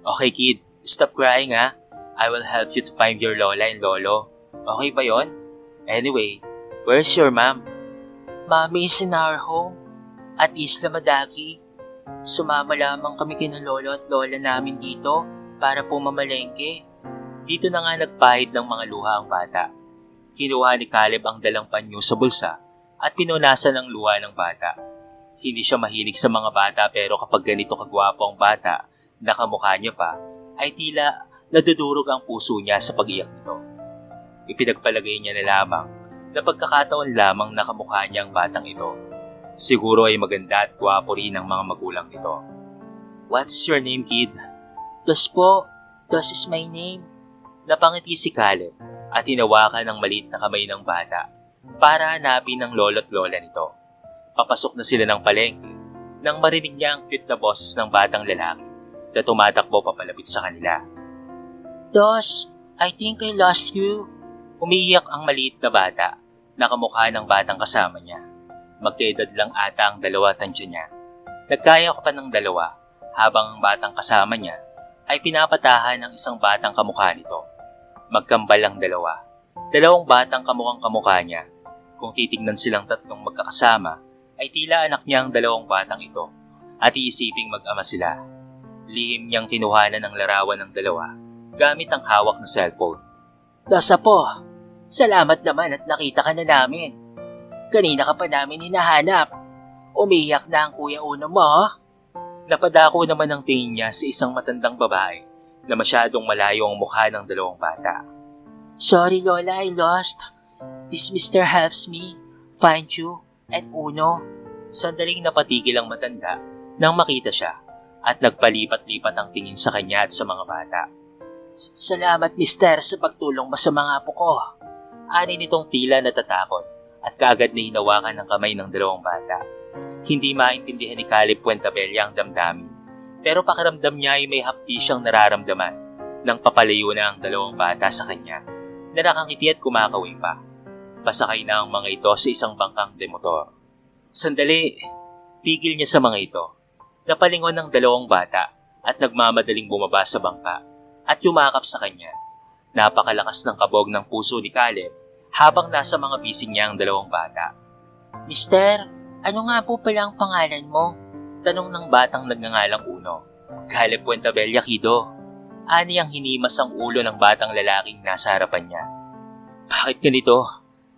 "Okay kid, stop crying ha. I will help you to find your lola and lolo. Okay ba yon? Anyway, where's your mom?" "Mommy is in our home at Isla Madaki. Sumama lamang kami kina lolo at lola namin dito para pumamalengke." Dito na nga nagpahid ng mga luha ang bata. Kinuha ni Caleb ang dalang panyo sa bulsa at pinunasan ng luha ng bata. Hindi siya mahilig sa mga bata pero kapag ganito kagwapo ang bata, nakamukha niya pa, ay tila nadudurog ang puso niya sa pag-iyak nito. Ipinagpalagay niya na lamang na pagkakataon lamang nakamukha niya ang batang ito. Siguro ay maganda at gwapo rin ang mga magulang nito. "What's your name, kid?" "Das po, Das is my name." Napangiti si Caleb at hinawakan ng maliit na kamay ng bata para hanapin ang lolo't lola nito. Papasok na sila ng palengke nang marinig niya ang cute na boses ng batang lalaki na tumatakbo papalapit sa kanila. "Das, I think I lost you." Umiiyak ang maliit na bata, nakamukha ng batang kasama niya. Magkaedad lang ata ang dalawa tansya niya. Nagkaya pa ng dalawa habang ang batang kasama niya ay pinapatahan ng isang batang kamukha nito. Magkambal ang dalawa. 2 batang kamukhang kamukha niya. Kung titignan silang tatlong magkakasama, ay tila anak niya ang 2 batang ito at iisiping mag-ama sila. Lihim niyang kinuhanan ng larawan ng dalawa gamit ang hawak na cellphone. "Dasa po, salamat naman at nakita ka na namin. Kanina ka pa namin hinahanap. Umiyak na ang kuya Uno mo." Napadako naman ang tingin niya sa isang matandang babae na masyadong malayo ang mukha ng 2 bata. "Sorry Lola, I lost. This mister helps me find you and Uno." Sandaling napatigil ang matanda nang makita siya at nagpalipat-lipat ang tingin sa kanya at sa mga bata. "Salamat mister sa pagtulong mo sa mga apo ko." Ani nitong tila natatakot at kaagad na hinawakan ng kamay ng 2 bata. Hindi maintindihan ni Caleb Puentabella ang damdamin, pero pakiramdam niya ay may hapdi siyang nararamdaman nang papalayo na ang 2 bata sa kanya na nakangiti at kumakaway pa. Pasakay na ang mga ito sa isang bangkang demotor. Sandali, pigil niya sa mga ito. Napalingon ng 2 bata at nagmamadaling bumaba sa bangka at yumakap sa kanya. Napakalakas ng kabog ng puso ni Caleb habang nasa mga bisig niya ang 2 bata. "Mister, ano nga po pala ang pangalan mo?" tanong ng batang nagngangalang Uno. "Caleb Puentabella, kido." Ani ang hinimas ang ulo ng batang lalaking nasa harapan niya. "Bakit ganito?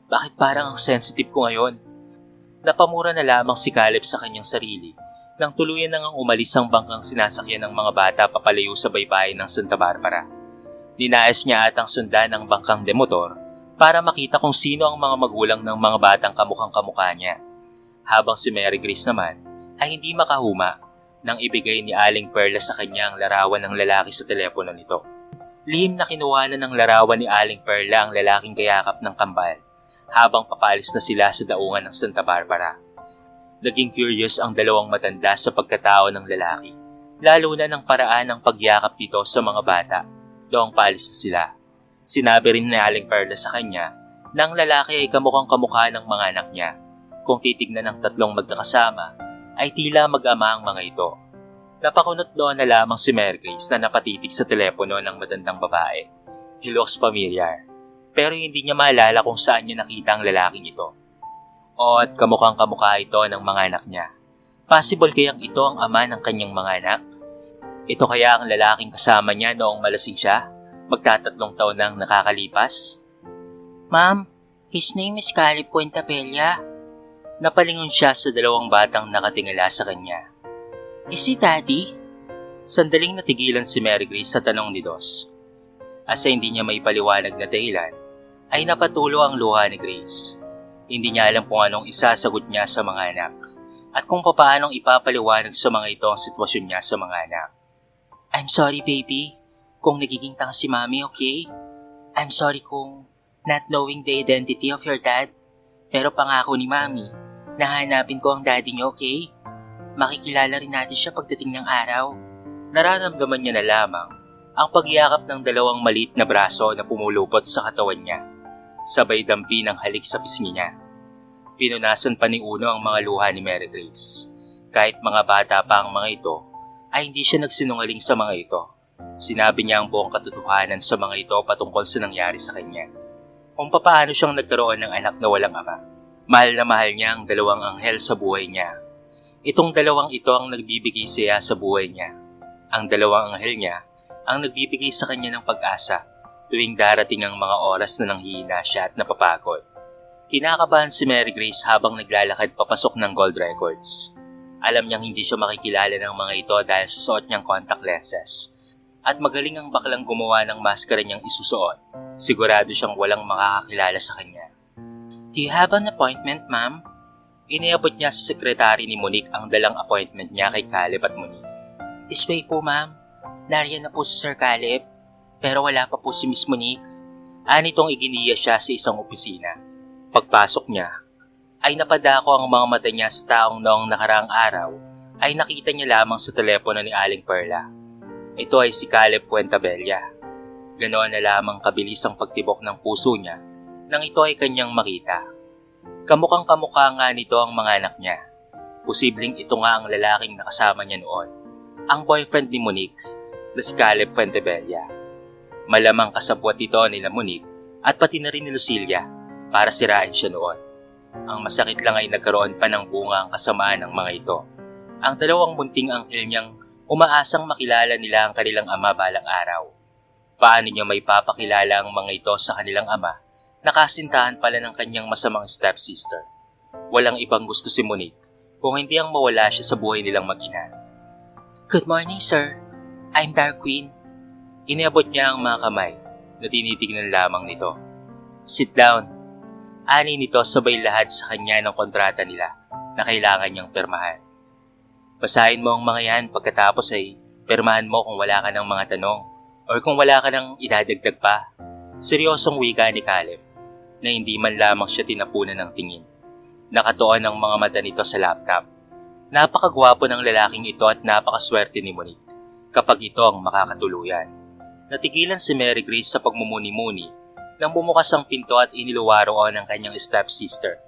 Bakit parang ang sensitive ko ngayon?" Napamura na lamang si Caleb sa kanyang sarili nang tuluyan nang umalis ang bangkang sinasakyan ng mga bata papalayo sa baybayin ng Santa Barbara. Ninais niya atang sundan ang bangkang demotor para makita kung sino ang mga magulang ng mga batang kamukhang kamukha niya. Habang si Mary Grace naman ay hindi makahuma nang ibigay ni Aling Perla sa kanya ang larawan ng lalaki sa telepono nito. Lihim na kinuha na ng larawan ni Aling Perla ang lalaking kayakap ng kambal habang papalis na sila sa daungan ng Santa Barbara. Naging curious ang 2 matanda sa pagkatao ng lalaki, lalo na ng paraan ng pagyakap nito sa mga bata noong paalis na sila. Sinabi rin ni Aling Perla sa kanya na ang lalaki ay kamukhang kamukha ng mga anak niya. Kung titignan ng 3 magkakasama, ay tila mag-ama ang mga ito. Napakunot doon na lamang si Mary Grace na napatitig sa telepono ng matandang babae. He looks familiar, pero hindi niya maalala kung saan niya nakita ang lalaking ito. O at kamukhang kamukha ito ng mga anak niya. Possible kayang ito ang ama ng kanyang mga anak? Ito kaya ang lalaking kasama niya noong malasing siya? Magta-3 taon nang nakakalipas? "Ma'am, his name is Caleb Puentabella." Napalingon siya sa 2 batang nakatingala sa kanya. "Is he daddy?" Sandaling natigilan si Mary Grace sa tanong ni Dos. Asa hindi niya may paliwanag na dahilan, ay napatulo ang luha ni Grace. Hindi niya alam kung anong isasagot niya sa mga anak at kung paanong ipapaliwanag sa mga ito ang sitwasyon niya sa mga anak. I'm sorry baby, kung nagiging tanga si mommy, okay? I'm sorry kung not knowing the identity of your dad. Pero pangako ni mommy, nahanapin ko ang daddy niyo, okay? Makikilala rin natin siya pagdating ng araw. Nararamdaman niya na lamang ang pagyakap ng dalawang maliit na braso na pumulupot sa katawan niya. Sabay dampi ng halik sa pisngi niya. Pinunasan pa ni Uno ang mga luha ni Mary Grace. Kahit mga bata pa ang mga ito, ay hindi siya nagsinungaling sa mga ito. Sinabi niya ang buong katotohanan sa mga ito patungkol sa nangyari sa kanya. Kung paano siyang nagkaroon ng anak na walang ama. Mahal na mahal niya ang dalawang anghel sa buhay niya. Itong dalawang ito ang nagbibigay saya sa buhay niya. Ang dalawang anghel niya ang nagbibigay sa kanya ng pag-asa tuwing darating ang mga oras na nanghihina siya at napapagod. Kinakabahan si Mary Grace habang naglalakad papasok ng Gold Records. Alam niyang hindi siya makikilala ng mga ito dahil sa suot niyang contact lenses. At magaling ang baklang gumawa ng maskara niyang isusuot. Sigurado siyang walang makakakilala sa kanya. Do you have an appointment, ma'am? Iniabot niya sa sekretary ni Monique ang dalang appointment niya kay Caleb at Monique. This way po, ma'am. Nariyan na po si Sir Caleb, pero wala pa po si Miss Monique. Anitong iginiya siya sa isang opisina. Pagpasok niya, ay napadako ang mga mata niya sa taong noong nakaraang araw ay nakita niya lamang sa telepono ni Aling Perla. Ito ay si Caleb Puentabella. Ganoon na lamang kabilis ang pagtibok ng puso niya nang ito ay kanyang makita. Kamukhang kamukha nga nito ang mga anak niya. Posibleng ito nga ang lalaking nakasama niya noon. Ang boyfriend ni Monique na si Caleb Puentabella. Malamang kasabwat ito nila Monique at pati na rin ni Lucilia para sirain siya noon. Ang masakit lang ay nagkaroon pa ng bunga ang kasamaan ng mga ito. Ang dalawang munting anghel niyang umaasang makilala nila ang kanilang ama balang araw. Paano niya may papakilala ang mga ito sa kanilang ama na kasintahan pala ng kanyang masamang stepsister? Walang ibang gusto si Monique kung hindi ang mawala siya sa buhay nilang mag-ina. Good morning, sir. I'm Dark Queen. Iniabot niya ang mga kamay na tinitignan lamang nito. Sit down. Ani nito sabay lahat sa kanya ng kontrata nila na kailangan niyang pirmahan. Basahin mo ang mga yan pagkatapos ay pirmahan mo kung wala ka ng mga tanong or kung wala ka ng idadagdag pa. Seryosong wika ni Caleb na hindi man lamang siya tinapunan ng tingin. Nakatuon ang mga mata nito sa laptop. Napakagwapo ng lalaking ito at napakaswerte ni Monique kapag ito ang makakatuluyan. Natigilan si Mary Grace sa pagmumuni-muni nang bumukas ang pinto at iniluwaroon ang kanyang stepsister.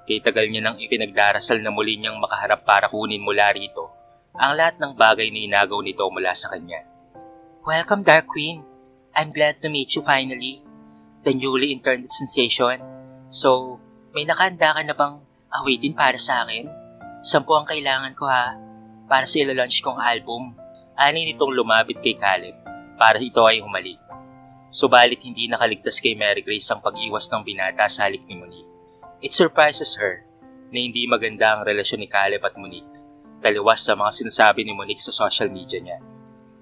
Kay tagal niya nang ipinagdarasal na muli niyang makaharap para kunin mula rito ang lahat ng bagay na inagaw nito mula sa kanya. Welcome, Dark Queen. I'm glad to meet you finally. The newly incarnate sensation. So, may nakahanda ka na bang awitin para sa akin? 10 ang kailangan ko ha, para sa ilo-launch kong album. Ani nitong lumapit kay Caleb para ito ay humalik. Subalit hindi nakaligtas kay Mary Grace ang pag-iwas ng binata sa halik ni Monique. It surprises her na hindi maganda ang relasyon ni Caleb at Monique, taliwas sa mga sinasabi ni Monique sa social media niya.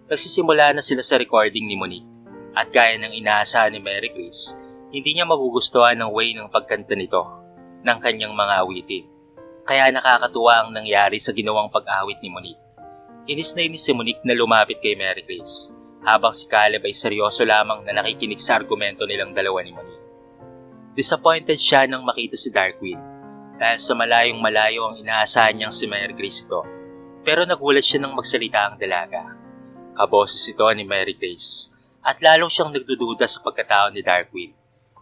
Nagsisimula na sila sa recording ni Monique at gaya ng inaasahan ni Mary Grace, hindi niya magugustuhan ng way ng pagkanta nito ng kanyang mga awitin. Kaya nakakatuwa ang nangyari sa ginawang pag-awit ni Monique. Inis na inis si Monique na lumapit kay Mary Grace habang si Caleb ay seryoso lamang na nakikinig sa argumento nilang dalawa ni Monique. Disappointed siya nang makita si Dark Queen dahil sa malayong malayo ang inaasahan niyang si Mary Grace ito. Pero nagulat siya nang magsalita ang dalaga. Kaboses ito ni Mary Grace at lalong siyang nagdududa sa pagkatao ni Dark Queen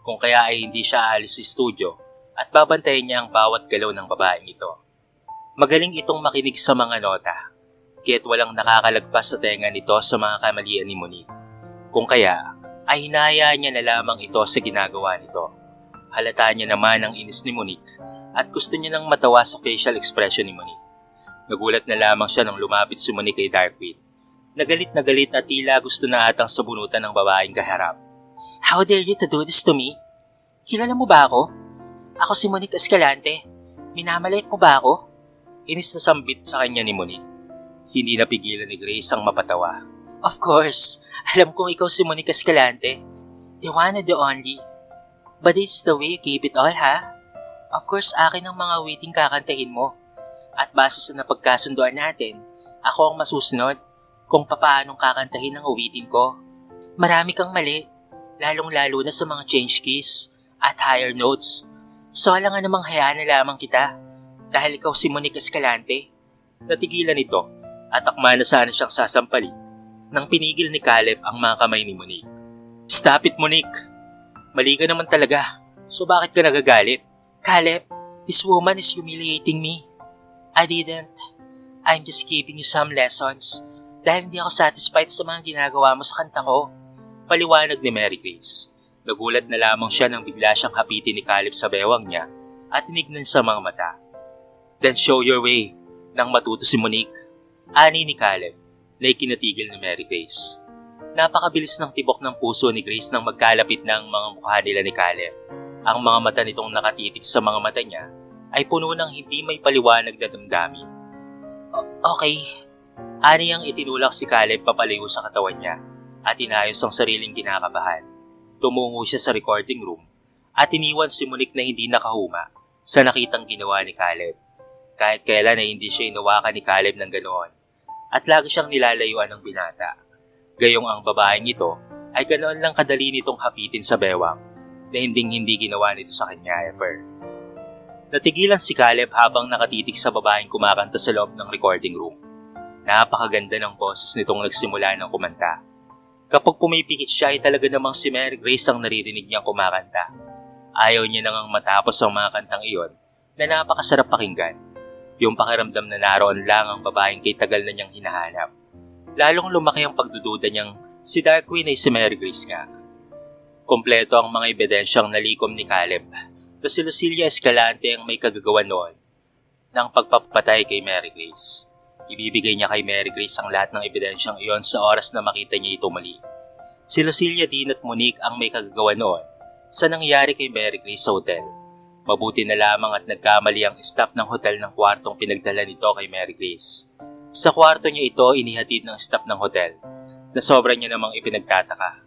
kung kaya ay hindi siya aalis sa studio at babantayan niya ang bawat galaw ng babaeng ito. Magaling itong makinig sa mga nota kaya't walang nakakalagpas sa tenga nito sa mga kamalian ni Monique. Kung kaya ay hinahayaan niya na lamang ito sa ginagawa nito. Halata niya naman ang inis ni Monique at gusto niya nang matawa sa facial expression ni Monique. Nagulat na lamang siya nang lumapit si Monique kay Dark Queen. Nagalit at tila gusto na atang sabunutan ng babaeng kaharap. How dare you to do this to me? Kilala mo ba ako? Ako si Monique Escalante. Minamaliit mo ba ako? Inis na sambit sa kanya ni Monique. Hindi napigilan ni Grace ang mapatawa. Of course, alam kong ikaw si Monique Escalante. The one and the only. But it's the way you gave it all, ha? Of course, akin ang mga awiting kakantahin mo. At base sa napagkasunduan natin, ako ang masusunod kung papaanong kakantahin ang awitin ko. Marami kang mali, lalong-lalo na sa mga change keys at higher notes. So alam nga namang hayaan na lamang kita dahil ikaw si Monique Escalante. Natigilan ito at akma na sana siyang sasampalin nang pinigil ni Caleb ang mga kamay ni Monique. Stop it, Monique! Mali ka naman talaga. So bakit ka nagagalit? Caleb, this woman is humiliating me. I didn't. I'm just giving you some lessons dahil hindi ako satisfied sa mga ginagawa mo sa kanta ko. Paliwanag ni Mary Grace. Nagulat na lamang siya nang bigla siyang hapitin ni Caleb sa bewang niya at tinignan sa mga mata. Then show your way nang matuto si Monique. Ani ni Caleb na ikinatigil ni Mary Grace. Napakabilis ng tibok ng puso ni Grace nang magkalapit ng mga mukha nila ni Caleb. Ang mga mata nitong nakatitig sa mga mata niya ay puno ng hindi may paliwanag na damdamin. Okay. Ani ang itinulak si Caleb papalayo sa katawan niya at inayos ang sariling kinakabahan. Tumungo siya sa recording room at iniwan si Monique na hindi nakahuma sa nakitang ginawa ni Caleb. Kahit kailan ay hindi siya inawakan ni Caleb ng ganoon at lagi siyang nilalayuan ng binata. Gayong ang babaeng ito ay ganoon lang kadali nitong hapitin sa bewang na hindi ginawa nito sa kanya ever. Natigilan si Caleb habang nakatitig sa babaeng kumakanta sa loob ng recording room. Napakaganda ng boses nitong nagsimula ng kumanta. Kapag pumipikit siya ay talaga namang si Mary Grace ang naririnig niyang kumakanta. Ayaw niya nang matapos ang mga kantang iyon na napakasarap pakinggan. Yung pakiramdam na naroon lang ang babaeng kay tagal na niyang hinahanap. Lalong lumaki ang pagdududa niyang si Dark Queen ay si Mary Grace nga. Kompleto ang mga ebidensyang nalikom ni Caleb na si Lucilia Escalante ang may kagagawa noon ng pagpapatay kay Mary Grace. Ibibigay niya kay Mary Grace ang lahat ng ebidensyang iyon sa oras na makita niya ito mali. Si Lucilia din at Monique ang may kagagawa noon sa nangyari kay Mary Grace sa hotel. Mabuti na lamang at nagkamali ang staff ng hotel ng kwartong pinagdala nito kay Mary Grace. Sa kwarto niya ito inihatid ng staff ng hotel na sobra niya namang ipinagtataka.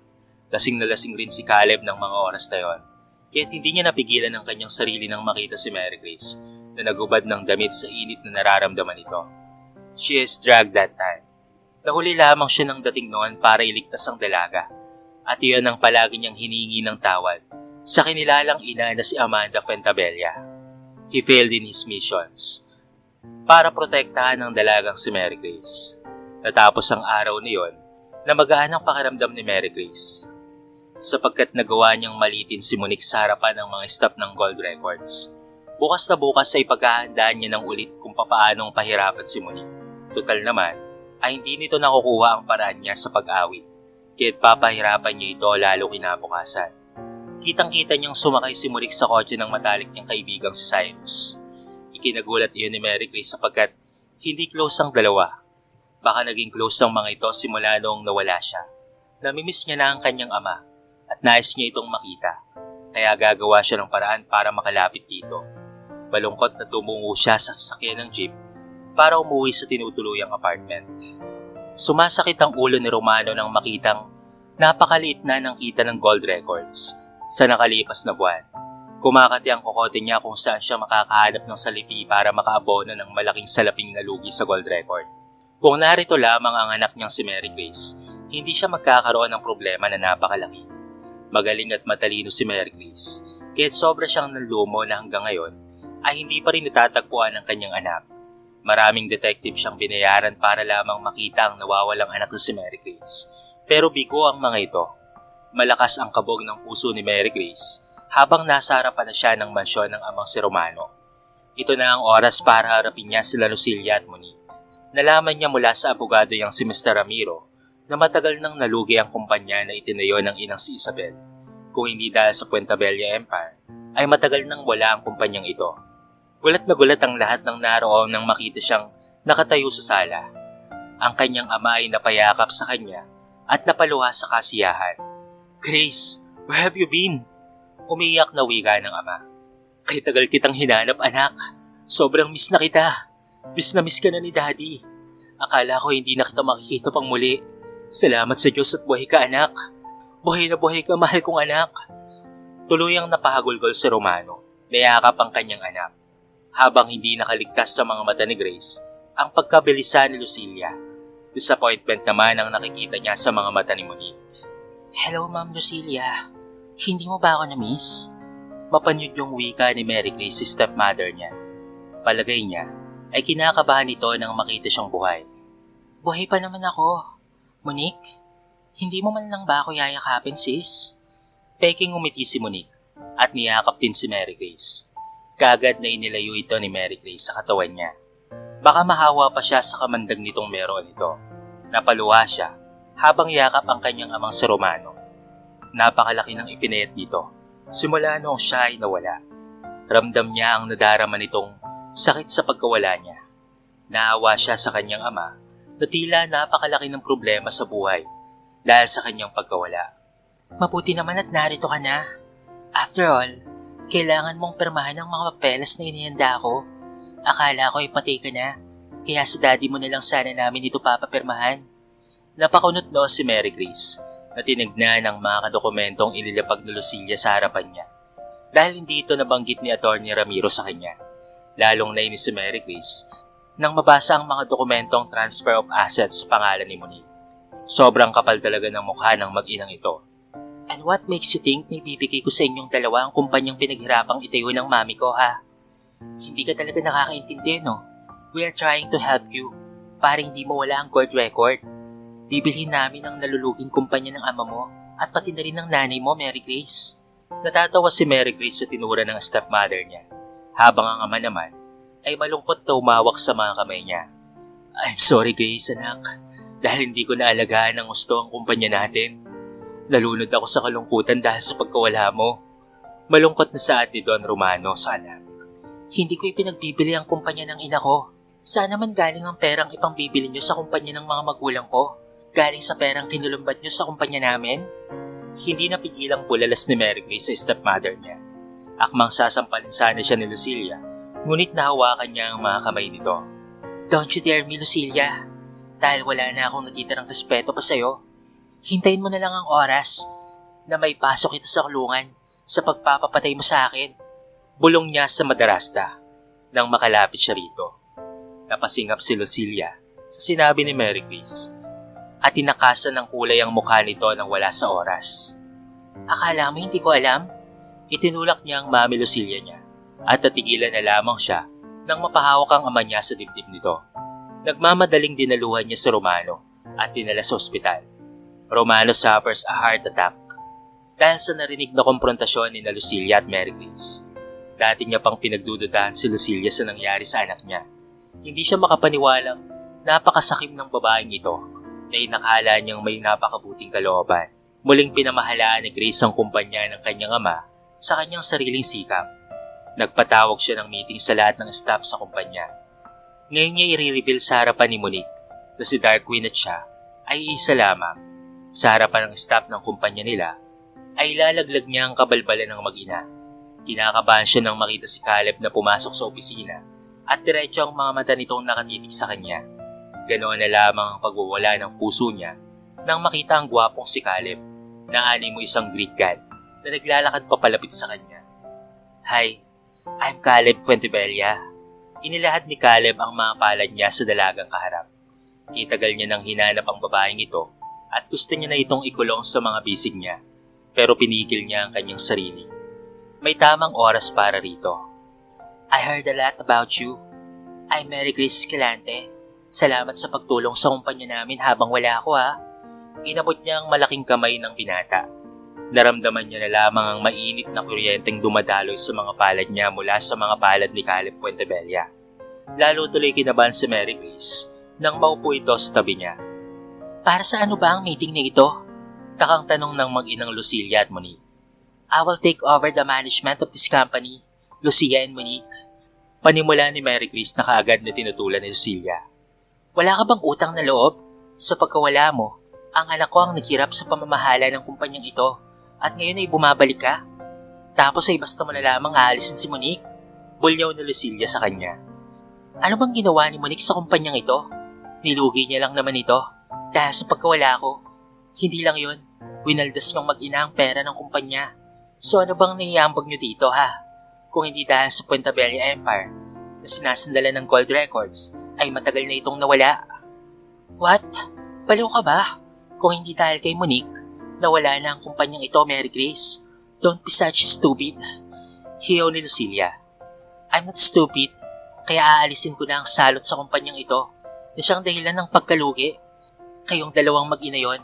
Lasing na lasing rin si Caleb ng mga oras na yon. Kaya't hindi niya napigilan ang kanyang sarili nang makita si Mary Grace na nagubad ng damit sa init na nararamdaman nito. She is dragged that time. Nahuli lamang siya ng dating noon para iligtas ang dalaga at iyon ang palagi niyang hiningi ng tawad sa kinilalang ina na si Amanda Fuentabella. He failed in his missions para protektahan ang dalagang si Mary Grace. Natapos ang araw na iyon na magaan ang pakiramdam ni Mary Grace sapagkat nagawa niyang malitin si Monique sa harapan ng mga staff ng Gold Records. Bukas na bukas ay paghahandaan niya ng ulit kung papaanong pahirapan si Monique. Total naman ay hindi nito nakukuha ang paraan niya sa pag-awit, kaya't papahirapan niya ito lalo kinabukasan. Kitang-kita niyang sumakay si Monique sa kotse ng matalik niyang kaibigang si Cyrus. Ikinagulat iyon ni Mary Grace sapagkat hindi close ang dalawa. Baka naging close ang mga ito simula noong nawala siya. Namimiss niya na ang kanyang ama at nais niya itong makita, kaya gagawa siya ng paraan para makalapit dito. Malungkot na tumungo siya sa sasakyan ng jeep para umuwi sa tinutuluyang apartment. Sumasakit ang ulo ni Romano nang makitang napakaliit na ng kita ng Gold Records sa nakalipas na buwan. Kumakati ang kokote niya kung saan siya makakahanap ng salipi para makaabono ng malaking salaping na lugi sa Gold Record. Kung narito lamang ang anak niyang si Mary Grace, hindi siya magkakaroon ng problema na napakalaki. Magaling at matalino si Mary Grace, kaya't sobra siyang nanlumo na hanggang ngayon ay hindi pa rin natatagpuan ang kanyang anak. Maraming detective siyang binayaran para lamang makita ang nawawalang anak na si Mary Grace. Pero bigo ang mga ito. Malakas ang kabog ng puso ni Mary Grace habang nasa harapan na siya ng mansyon ng amang si Romano. Ito na ang oras para harapin niya sila Lucilia at Monique. Nalaman niya mula sa abogado niyang si Mr. Ramiro na matagal nang nalugi ang kumpanya na itinayo ng inang si Isabel. Kung hindi dahil sa Fuentabella Empire, ay matagal nang wala ang kumpanyang ito. Gulat na gulat ang lahat ng naroon nang makita siyang nakatayo sa sala. Ang kanyang ama ay napayakap sa kanya at napaluha sa kasiyahan. Grace, where have you been? Umiyak na wika ng ama. Kay tagal kitang hinanap, anak. Sobrang miss na kita. Miss na miss ka na ni Daddy. Akala ko hindi na kita makikita pang muli. Salamat sa Diyos at buhay ka, anak. Buhay na buhay ka, mahal kong anak. Tuluyang napahagulgol si Romano Nayakap ang kanyang anak. Habang hindi nakaligtas sa mga mata ni Grace ang pagkabilisa ni Lucilia, disappointment naman ang nakikita niya sa mga mata ni Monique. Hello, Ma'am Lucilia. Hindi mo ba ako na-miss? Mapanyod yung wika ni Mary Grace sa stepmother niya. Palagay niya ay kinakabahan ito nang makita siyang buhay. Buhay pa naman ako. Monique, hindi mo man lang ba ako yayakapin, sis? Peking umiti si Monique at niyakap din si Mary Grace. Kaagad na inilayo ito ni Mary Grace sa katawan niya. Baka mahawa pa siya sa kamandag nitong meron ito. Napaluha siya habang yakap ang kanyang amang si Romano. Napakalaki ng ipinayat dito. Simula noong siya ay nawala. Ramdam niya ang nadarama nitong sakit sa pagkawala niya. Naawa siya sa kanyang ama na tila napakalaki ng problema sa buhay dahil sa kanyang pagkawala. Mabuti naman at narito ka na. After all, kailangan mong permahan ang mga papeles na inihanda ko. Akala ko ay patay ka na, kaya sa daddy mo na lang sana namin ito papapirmahan. Napakunot no si Mary Grace na tinignan ang mga dokumentong ililapag ni Lucilia sa harapan niya dahil hindi ito nabanggit ni Atty. Ramiro sa kanya. Lalong nainis si Mary Grace nang mabasa ang mga dokumentong transfer of assets sa pangalan ni Monique. Sobrang kapal talaga ng mukha ng mag-inang ito. And what makes you think may bibigay ko sa inyong dalawa ang kumpanyang pinaghirapang itayo ng mami ko, ha? Hindi ka talaga nakakaintindi, no? We are trying to help you para hindi mo wala ang court record. Bibilhin namin ang naluluging kumpanya ng ama mo at pati na rin ng nanay mo, Mary Grace. Natatawa si Mary Grace sa tinura ng stepmother niya, habang ang ama naman ay malungkot na umawak sa mga kamay niya. I'm sorry Grace, anak, dahil hindi ko naalagaan ng gusto ang kumpanya natin. Nalunod ako sa kalungkutan dahil sa pagkawala mo. Malungkot na saad ni Don Romano sa anak. Hindi ko ipinagbibili ang kumpanya ng ina ko. Saan naman galing ang perang ipangbibili niyo sa kumpanya ng mga magulang ko? Galing sa perang kinulumbat niyo sa kumpanya namin? Hindi napigilang bulalas ni Mary Grace sa stepmother niya. Akmang sasampalin sana siya ni Lucilia, ngunit nahawakan niya ang mga kamay nito. Don't you dare me, Lucilia. Dahil wala na akong natitirang respeto pa sa'yo. Hintayin mo na lang ang oras na may pasok kita sa kulungan sa pagpapapatay mo sa akin. Bulong niya sa madarasta nang makalapit siya rito. Napasingap si Lucilia sa sinabi ni Mary Grace at tinakasan ng kulay ang mukha nito nang wala sa oras. Akala mo hindi ko alam? Itinulak niya ang mami Lucilia niya at natigilan na lamang siya nang mapahawak ang ama niya sa dibdib nito. Nagmamadaling dinaluhan niya si Romano at dinala sa ospital. Romano suffers a heart attack dahil sa narinig na komprontasyon ni Lucilia at Mary Grace. Dati niya pang pinagdududahan si Lucilia sa nangyari sa anak niya. Hindi siya makapaniwalang napakasakim ng babaeng ito na inakala niyang may napakabuting kalooban. Muling pinamahalaan ni Grace ang kumpanya ng kanyang ama sa kanyang sariling sikap. Nagpatawag siya ng meeting sa lahat ng staff sa kumpanya. Ngayon niya i-reveal sa harapan ni Monique na si Dark Queen at siya ay isa lamang. Sa harapan ng staff ng kumpanya nila, ay lalaglag niya ang kabalbalan ng mag-ina. Kinakabahan siya nang makita si Caleb na pumasok sa opisina at diretso ang mga mata nitong nakatitig sa kanya. Ganoon na lamang ang pagwawala ng puso niya nang makita ang gwapong si Caleb na animo isang Greek god na naglalakad papalapit sa kanya. Hi, I'm Caleb Fuentebella. Inilahad ni Caleb ang mga palad niya sa dalagang kaharap. Kitagal niya nang hinanap ang babaeng ito at gusto niya na itong ikulong sa mga bisig niya, pero pinigil niya ang kanyang sarili. May tamang oras para rito. I heard a lot about you. I'm Mary Grace Escalante. Salamat sa pagtulong sa kumpanya namin habang wala ako, ha. Inabot niya ang malaking kamay ng binata. Naramdaman niya na lamang ang mainit na kuryenteng dumadaloy sa mga palad niya mula sa mga palad ni Caleb Fuentebella. Lalo tuloy kinabahan si Mary Grace nang maupo ito sa tabi niya. Para sa ano ba ang meeting na ito? Takang tanong ng mag-inang Lucilia at Monique. I will take over the management of this company, Lucia and Monique. Panimula ni Mary Grace na kaagad na tinutulan ni Lucilia. Wala ka bang utang na loob? Sa pagkawala mo, ang anak ko ang naghirap sa pamamahala ng kumpanyang ito at ngayon ay bumabalik ka? Tapos ay basta mo na lamang aalisin si Monique? Bulyaw ni Lucilia sa kanya. Ano bang ginawa ni Monique sa kumpanyang ito? Nilugi niya lang naman ito. Dahil sa pagkawala ko, hindi lang yun, winaldas niyong mag-ina ang pera ng kumpanya. So ano bang naiambag niyo dito, ha? Kung hindi dahil sa Puente Bella Empire na sinasandalan ng gold records, ay matagal na itong nawala. What? Baliw ka ba? Kung hindi dahil kay Monique, nawala na ang kumpanyang ito, Mary Grace. Don't be such stupid. Hiyaw ni Lucilia. I'm not stupid, kaya aalisin ko na ang salot sa kumpanyang ito na siyang dahilan ng pagkalugi. Kayong dalawang mag-ina yon.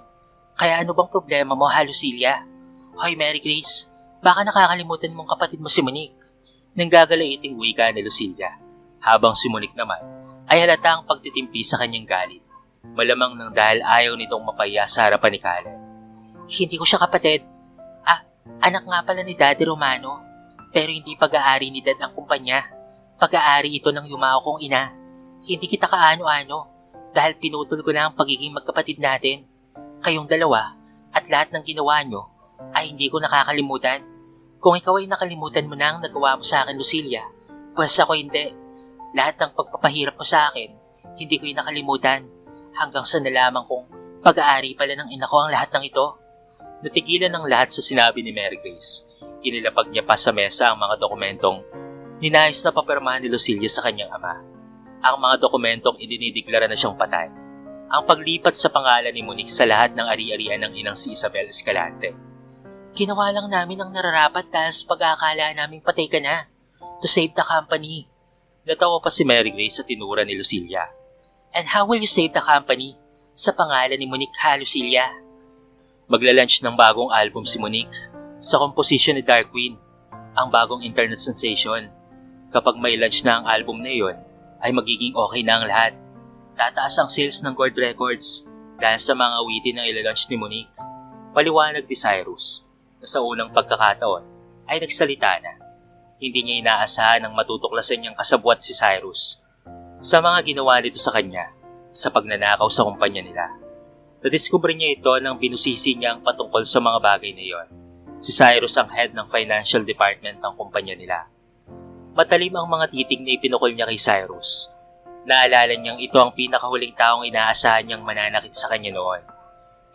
Kaya ano bang problema mo, ha, Lucilia? Hoy, Mary Grace, baka nakakalimutan mong kapatid mo si Monique. Nanggagalayiting wika ni Lucilia, habang si Monique naman ay halata ang pagtitimpi sa kanyang galit. Malamang nang dahil ayaw nitong mapaya sa harapan ni Caleb. Hindi ko siya kapatid. Anak nga pala ni Daddy Romano. Pero hindi pag-aari ni Dad ang kumpanya. Pag-aari ito ng yumao kong ina. Hindi kita kaano-ano dahil pinutol ko na ang pagiging magkapatid natin. Kayong dalawa at lahat ng ginawa nyo ay hindi ko nakakalimutan. Kung ikaw ay nakalimutan mo na ang nagawa mo sa akin, Lucilia, pues ako hindi. Lahat ng pagpapahirap mo sa akin, hindi ko yung nakalimutan. Hanggang sa nalaman kong pag-aari pala ng ina ko ang lahat ng ito. Natigilan ng lahat sa sinabi ni Mary Grace. Inilapag niya pa sa mesa ang mga dokumentong ninais na papirmahan ni Lucilia sa kanyang ama. Ang mga dokumentong idinideklara na siyang patay. Ang paglipat sa pangalan ni Monique sa lahat ng ari-arian ng inang si Isabel Escalante. Ginawa lang namin ang nararapat dahil sa pag-aakala naming patay ka na. To save the company. Natawa pa si Mary Grace sa tinura ni Lucilia. And how will you save the company? Sa pangalan ni Monique, ha, Lucilia? Magla-launch ng bagong album si Monique sa composition ni Dark Queen, ang bagong internet sensation. Kapag may launch na ang album na iyon, ay magiging okay na ang lahat. Tataas ang sales ng gold records dahil sa mga awitin na ila-launch ni Monique. Paliwanag ni Cyrus na sa unang pagkakataon ay nagsalita na. Hindi niya inaasahan ang matutuklasan niyang kasabwat si Cyrus sa mga ginawa nito sa kanya sa pagnanakaw sa kumpanya nila. Nadiskubre niya ito nang binusisi niya ang patungkol sa mga bagay na iyon. Si Cyrus ang head ng financial department ng kumpanya nila. Matalim ang mga titig na ipinukol niya kay Cyrus. Naalala niyang ito ang pinakahuling taong inaasahan niyang mananakit sa kanya noon.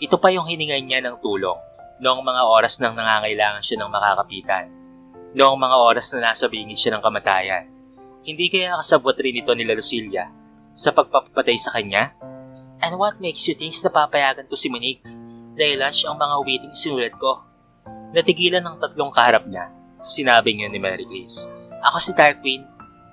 Ito pa yung hiningan niya ng tulong noong mga oras nang nangangailangan siya ng makakapitan. Noong mga oras na nasa bingit siya ng kamatayan. Hindi kaya kasabwat rin ito nila Lucilia sa pagpapatay sa kanya? And what makes you think na papayagan ko si Monique na i-launch ang mga witting sinulat ko? Natigilan ng tatlong kaharap niya sa sinabing yun ni Mary Grace. Ako si Dark Queen.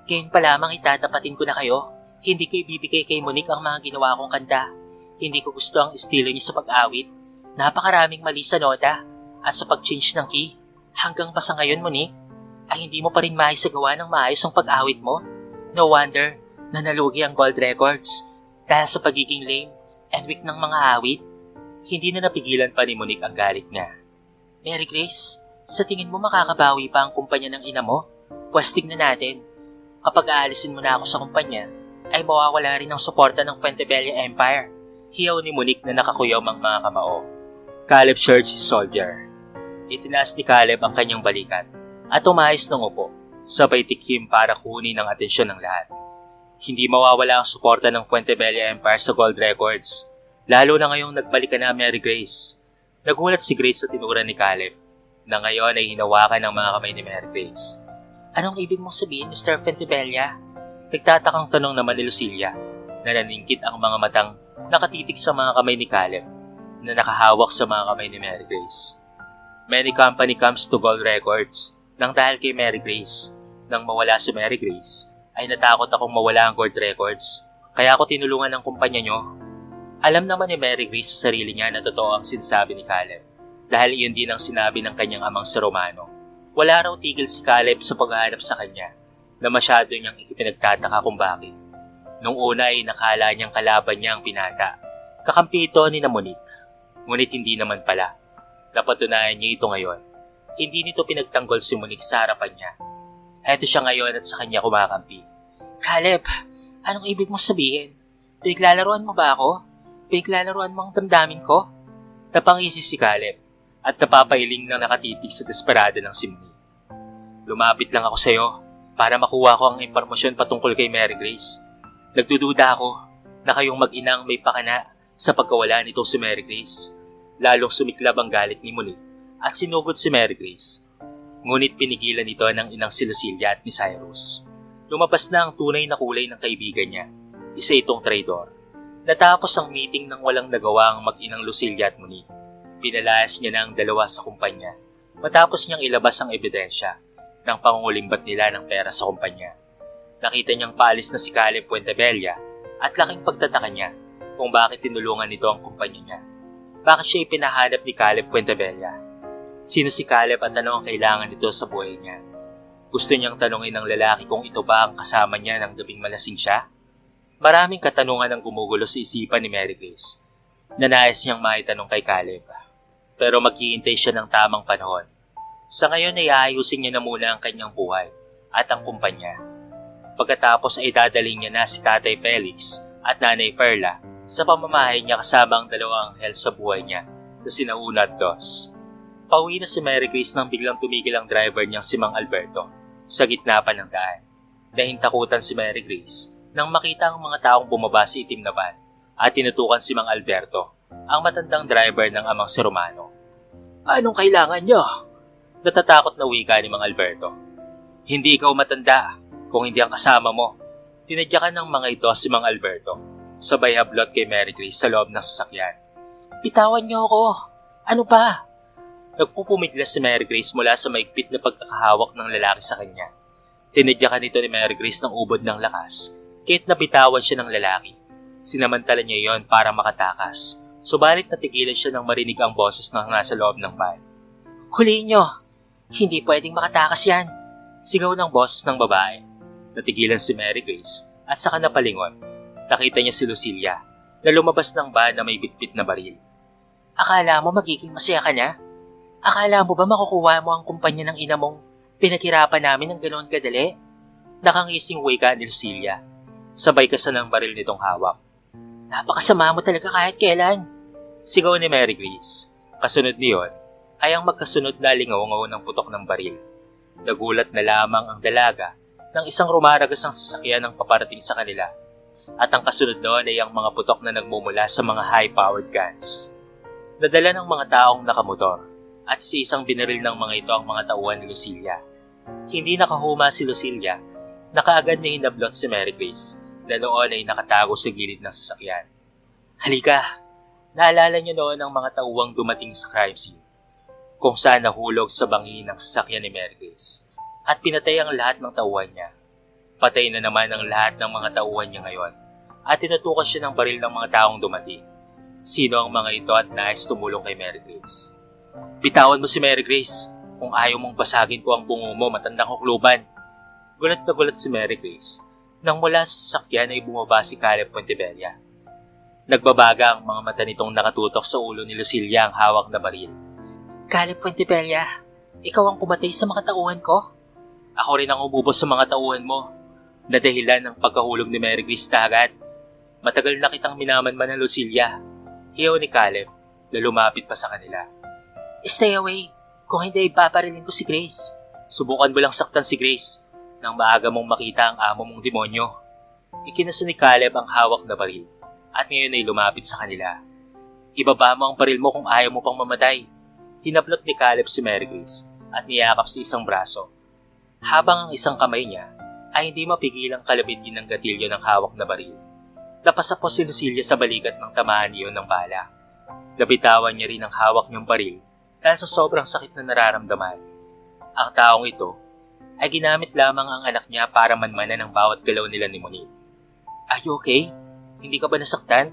Ngayon pa lamang itatapatin ko na kayo. Hindi ko ibibigay kay Monique ang mga ginawa kong kanta. Hindi ko gusto ang estilo niya sa pag-awit. Napakaraming mali sa nota at sa pag-change ng key. Hanggang pa sa ngayon, Monique, ay hindi mo pa rin maisagawa ng maayos ang pag-awit mo. No wonder na nalugi ang gold records dahil sa pagiging lame and weak ng mga awit. Hindi na napigilan pa ni Monique ang galit niya. Mary Grace, sa tingin mo makakabawi pa ang kumpanya ng ina mo? Pwes tignan natin. Kapag aalisin mo na ako sa kumpanya, ay mawawala rin ang suporta ng Puente Bella Empire. Hiyaw ni Monique na nakakuyom ang mga kamao. Caleb searched his soldier. Itinaas ni Caleb ang kanyang balikat at umayos ng upo, sabay tikhim para kunin ang atensyon ng lahat. Hindi mawawala ang suporta ng Puente Bella Empire sa gold records, lalo na ngayong nagbalik ka na, Mary Grace. Nagulat si Grace sa tinura ni Caleb, na ngayon ay hinawakan ng mga kamay ni Mary Grace. Anong ibig mong sabihin, Mr. Puente Bella? Nagtatakang tanong naman ni Lucilia, na naningkit ang mga matang nakatitig sa mga kamay ni Caleb, na nakahawak sa mga kamay ni Mary Grace. Many company comes to gold records, nang dahil kay Mary Grace. Nang mawala si Mary Grace, ay natakot akong mawala ang gold records, kaya ako tinulungan ng kumpanya nyo. Alam naman ni Mary Grace sa sarili niya na totoo ang sinasabi ni Caleb, dahil iyon din ang sinabi ng kanyang amang si Romano. Wala raw tigil si Caleb sa paghahanap sa kanya, na masyado niyang ipinagtataka kung bakit. Nung una ay nakala niyang kalaban niya ang binata. Kakampi ito ni Monique, ngunit hindi naman pala. Napatunayan niya ito ngayon. Hindi nito pinagtanggol si Monique sa harapan niya. Heto siya ngayon at sa kanya kumakampi. Caleb, anong ibig mong sabihin? Pinaglalaroan mo ba ako? Pinaglalaroan mo ang damdamin ko? Napangisi si Caleb at napapailing ng nakatitig sa desperada ng si Monique. Lumapit lang ako sa iyo para makuha ko ang impormasyon patungkol kay Mary Grace. Nagdududa ako na kayong mag-inang may pakana sa pagkawala nitong si Mary Grace. Lalong sumiklab ang galit ni Monique at sinugod si Mary Grace. Ngunit pinigilan ito ng inang si Lucilia at ni Cyrus. Lumabas na ang tunay na kulay ng kaibigan niya. Isa itong traidor. Natapos ang meeting nang walang nagawa ang mag-inang Lucilia at Monique. Pinalayas niya na ang dalawa sa kumpanya matapos niyang ilabas ang ebidensya ng pangungulimbat nila ng pera sa kumpanya. Nakita niyang paalis na si Caleb Puentebella at laking pagtataka niya kung bakit tinulungan nito ang kumpanya niya. Bakit siya ipinahanap ni Caleb Puentebella? Sino si Caleb at ano ang kailangan nito sa buhay niya? Gusto niyang tanungin ng lalaki kung ito ba ang kasama niya ng gabing malasing siya? Maraming katanungan ang gumugulo sa isipan ni Mary Grace na nais niyang maitanong kay Caleb. Pero maghihintay siya ng tamang panahon. Sa ngayon ay aayusin niya na muna ang kanyang buhay at ang kumpanya. Pagkatapos ay dadalhin niya na si Tatay Felix at Nanay Ferla sa pamamahay niya kasama ang dalawang anghel sa buhay niya na sina Una at Dos. Pauwi na si Mary Grace nang biglang tumigil ang driver niyang si Mang Alberto sa gitna pa ng daan. Nahintakutan si Mary Grace nang makita ang mga taong bumaba sa itim na van at tinutukan si Mang Alberto, ang matandang driver ng amang si Romano. Anong kailangan niyo? Natatakot na wika ni Mang Alberto. Hindi ikaw matanda kung hindi ang kasama mo. Tinadyakan ng mga ito si Mang Alberto, sabay hablot kay Mary Grace sa loob ng sasakyan. Bitawan niyo ako! Ano ba? Nagpupumiglas si Mary Grace mula sa maigpit na pagkakahawak ng lalaki sa kanya. Tinadyakan nito ni Mary Grace ng ubod ng lakas, kahit nabitawan siya ng lalaki. Sinamantala niya yon para makatakas, subalit natigilan siya nang marinig ang boses na nasa loob ng van. Huliin niyo! Hindi pwedeng makatakas yan! Sigaw ng boses ng babae. Natigilan si Mary Grace at saka napalingon. Nakita niya si Lucilia na lumabas ng van na may bitbit na baril. Akala mo magiging masaya ka na? Akala mo ba makukuha mo ang kumpanya ng ina mong pinaghirapan namin ng ganoon kadali? Nakangising wika ni Lucilia. Sabay kasal ang baril nitong hawak. Napakasama mo talaga kahit kailan. Sigaw ni Mary Grace. Kasunod niyon ay ang magkasunod na lingaw-ngaw ng putok ng baril. Nagulat na lamang ang dalaga nang isang rumaragas ang sasakyan ng paparating sa kanila. At ang kasunod noon ay ang mga putok na nagmumula sa mga high-powered guns. Nadala ng mga taong nakamotor at sa isang binaril ng mga ito ang mga tauhan ni Lucilia. Hindi nakahuma si Lucilia na kaagad na hinablot si Mary Grace na noon ay nakatago sa gilid ng sasakyan. Halika! Naalala niyo noon ang mga tauhang dumating sa crime scene kung saan nahulog sa bangin ng sasakyan ni Mary Grace at pinatay ang lahat ng tauhan niya. Patay na naman ang lahat ng mga tauhan niya ngayon at tinutukan siya ng baril ng mga taong dumating. Sino ang mga ito at nais tumulong kay Mary Grace? Bitawan mo si Mary Grace kung ayaw mong basagin ko ang bungo mo, matandang hukluban. Gulat na gulat si Mary Grace nang mula sa sasakyan ay bumaba si Caleb Puentebella. Nagbabaga ang mga mata nitong nakatutok sa ulo ni Lucilia ang hawak na baril. Caleb Puentebella, ikaw ang pumatay sa mga tauhan ko? Ako rin ang umubos sa mga tauhan mo na dahilan ng pagkahulog ni Mary Grace dagat. Matagal na kitang minamanman ng Lucilia. Hiyaw ni Caleb na lumapit pa sa kanila. Stay away, kung hindi ipaparilin ko si Grace. Subukan mo lang saktan si Grace nang maaga mong makita ang amo mong demonyo. Ikinasa ni Caleb ang hawak na baril at ngayon ay lumapit sa kanila. Ibaba mo ang baril mo kung ayaw mo pang mamatay. Hinablot ni Caleb si Mary Grace at niyakap sa isang braso. Habang ang isang kamay niya ay hindi mapigilang kalabitin ng gatilyo ng hawak na baril. Napasa po si Lucilia sa balikat ng tamaan niyon ng bala. Nabitawan niya rin ang hawak niyang baril dahil sa sobrang sakit na nararamdaman. Ang taong ito ay ginamit lamang ang anak niya para manmanan ang bawat galaw nila ni Monique. Are you okay? Hindi ka ba nasaktan?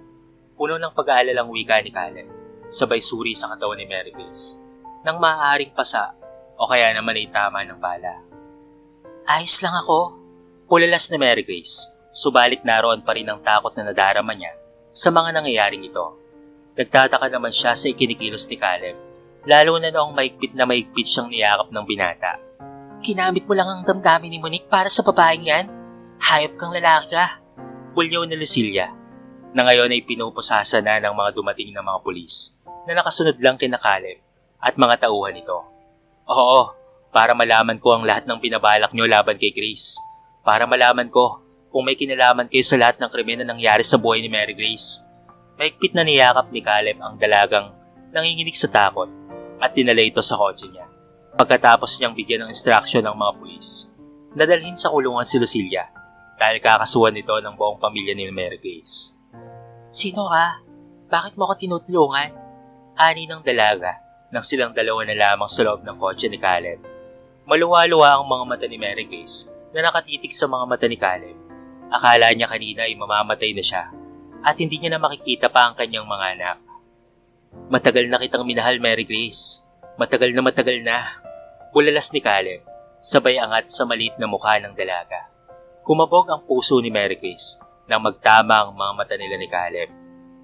Puno ng pag-aalalang wika ni Caleb, sabay suri sa katawan ni Mary Grace, nang maaaring pasa o kaya naman ay tama ng bala. Ayos lang ako. Pulalas ni Mary Grace, subalit naroon pa rin ang takot na nadarama niya sa mga nangyayaring ito. Nagtataka naman siya sa ikinikilos ni Caleb, lalo na noong maigpit na maigpit siyang niyakap ng binata. Kinamit mo lang ang damdamin ni Monique para sa babaeng yan? Hayop kang lalaki ka. Bulyaw ni Lucilia, na ngayon ay pinupusasa na ng mga dumating na mga pulis na nakasunod lang kina Caleb at mga tauhan nito. Oo, para malaman ko ang lahat ng binabalak nyo laban kay Grace. Para malaman ko kung may kinalaman kayo sa lahat ng krimen na nangyari sa buhay ni Mary Grace. Maigpit na niyakap ni Caleb ang dalagang nanginginig sa takot at dinala ito sa kotse niya. Pagkatapos niyang bigyan ng instruction ng mga pulis, nadalhin sa kulungan si Lucilia dahil kakasuhan nito ng buong pamilya ni Mary Grace. "Sino ka? Bakit mo ako tinutulungan?" Ani ng dalaga nang silang dalawa na lamang sa loob ng kotse ni Caleb. Maluwa-luwa ang mga mata ni Mary Grace na nakatitig sa mga mata ni Caleb. Akala niya kanina ay mamamatay na siya at hindi niya na makikita pa ang kanyang mga anak. "Matagal na kitang minahal, Mary Grace. Matagal na." Bulalas ni Caleb, sabay angat sa maliit na mukha ng dalaga. Kumabog ang puso ni Mary Grace nang magtama ang mga mata nila ni Caleb.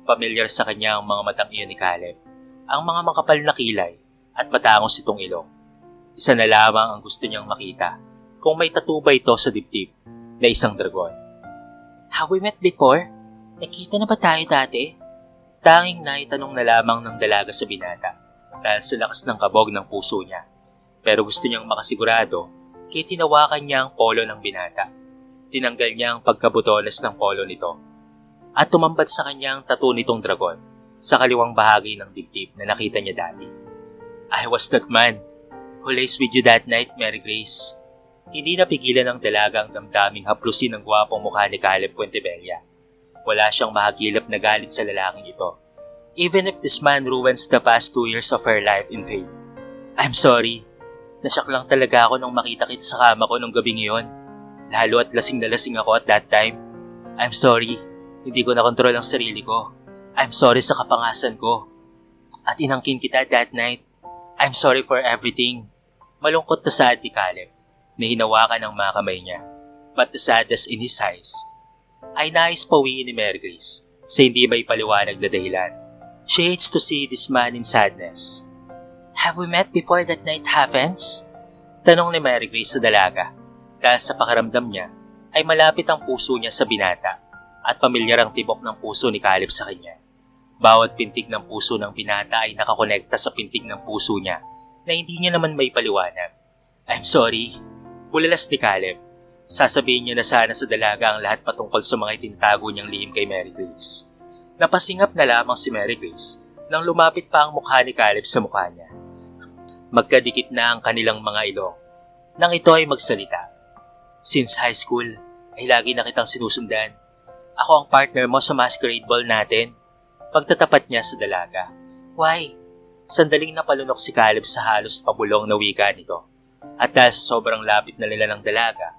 Pamilyar sa kanya ang mga matang iyon ni Caleb, ang mga makapal na kilay at matangos itong ilong. Isa na lamang ang gusto niyang makita, kung may tattoo ba ito sa dibdib na isang dragon. "Have we met before? Nakita na ba tayo dati?" Tanging naitanong na lamang ng dalaga sa binata dahil sa lakas ng kabog ng puso niya. Pero gusto niyang makasigurado kaya tinawakan niya ang polo ng binata. Tinanggal niya ang pagkabutones ng polo nito at tumambad sa kanya ang tattoo nitong dragon sa kaliwang bahagi ng dibdib na nakita niya dati. "I was that man who lays with you that night, Mary Grace." Hindi napigilan ng dalaga ang damdaming haplusin ng gwapong mukha ni Caleb Puentebella. Wala siyang mahagilap na galit sa lalaking ito. Even if this man ruins the past 2 years of her life in vain. "I'm sorry. Nasyak lang talaga ako nung makita kita sa kama ko nung gabing iyon. Lalo at lasing na lasing ako at that time. I'm sorry. Hindi ko nakontrol ang sarili ko. I'm sorry sa kapangasan ko. At inangkin kita that night. I'm sorry for everything." Malungkot na saad ni Caleb na hinawakan ang mga kamay niya. But the sadness in his eyes ay nais pawiin ni Mary Grace sa hindi may paliwanag na dahilan. She hates to see this man in sadness. "Have we met before that night happens?" Tanong ni Mary Grace sa dalaga dahil sa pakiramdam niya ay malapit ang puso niya sa binata at pamilyar ang tibok ng puso ni Caleb sa kanya. Bawat pintig ng puso ng binata ay nakakonekta sa pintig ng puso niya na hindi niya naman may paliwanag. "I'm sorry." Bulalas ni Caleb. Sasabihin niya na sana sa dalaga ang lahat patungkol sa mga itinatago niyang lihim kay Mary Grace. Napasingap na lamang si Mary Grace nang lumapit pa ang mukha ni Caleb sa mukha niya. Magkadikit na ang kanilang mga ilong nang ito ay magsalita. "Since high school ay lagi na kitang sinusundan. Ako ang partner mo sa masquerade ball natin." Pagtatapat niya sa dalaga. "Why?" Sandaling napalunok si Caleb sa halos pabulong na wika nito. At dahil sa sobrang lapit na nila ng dalaga,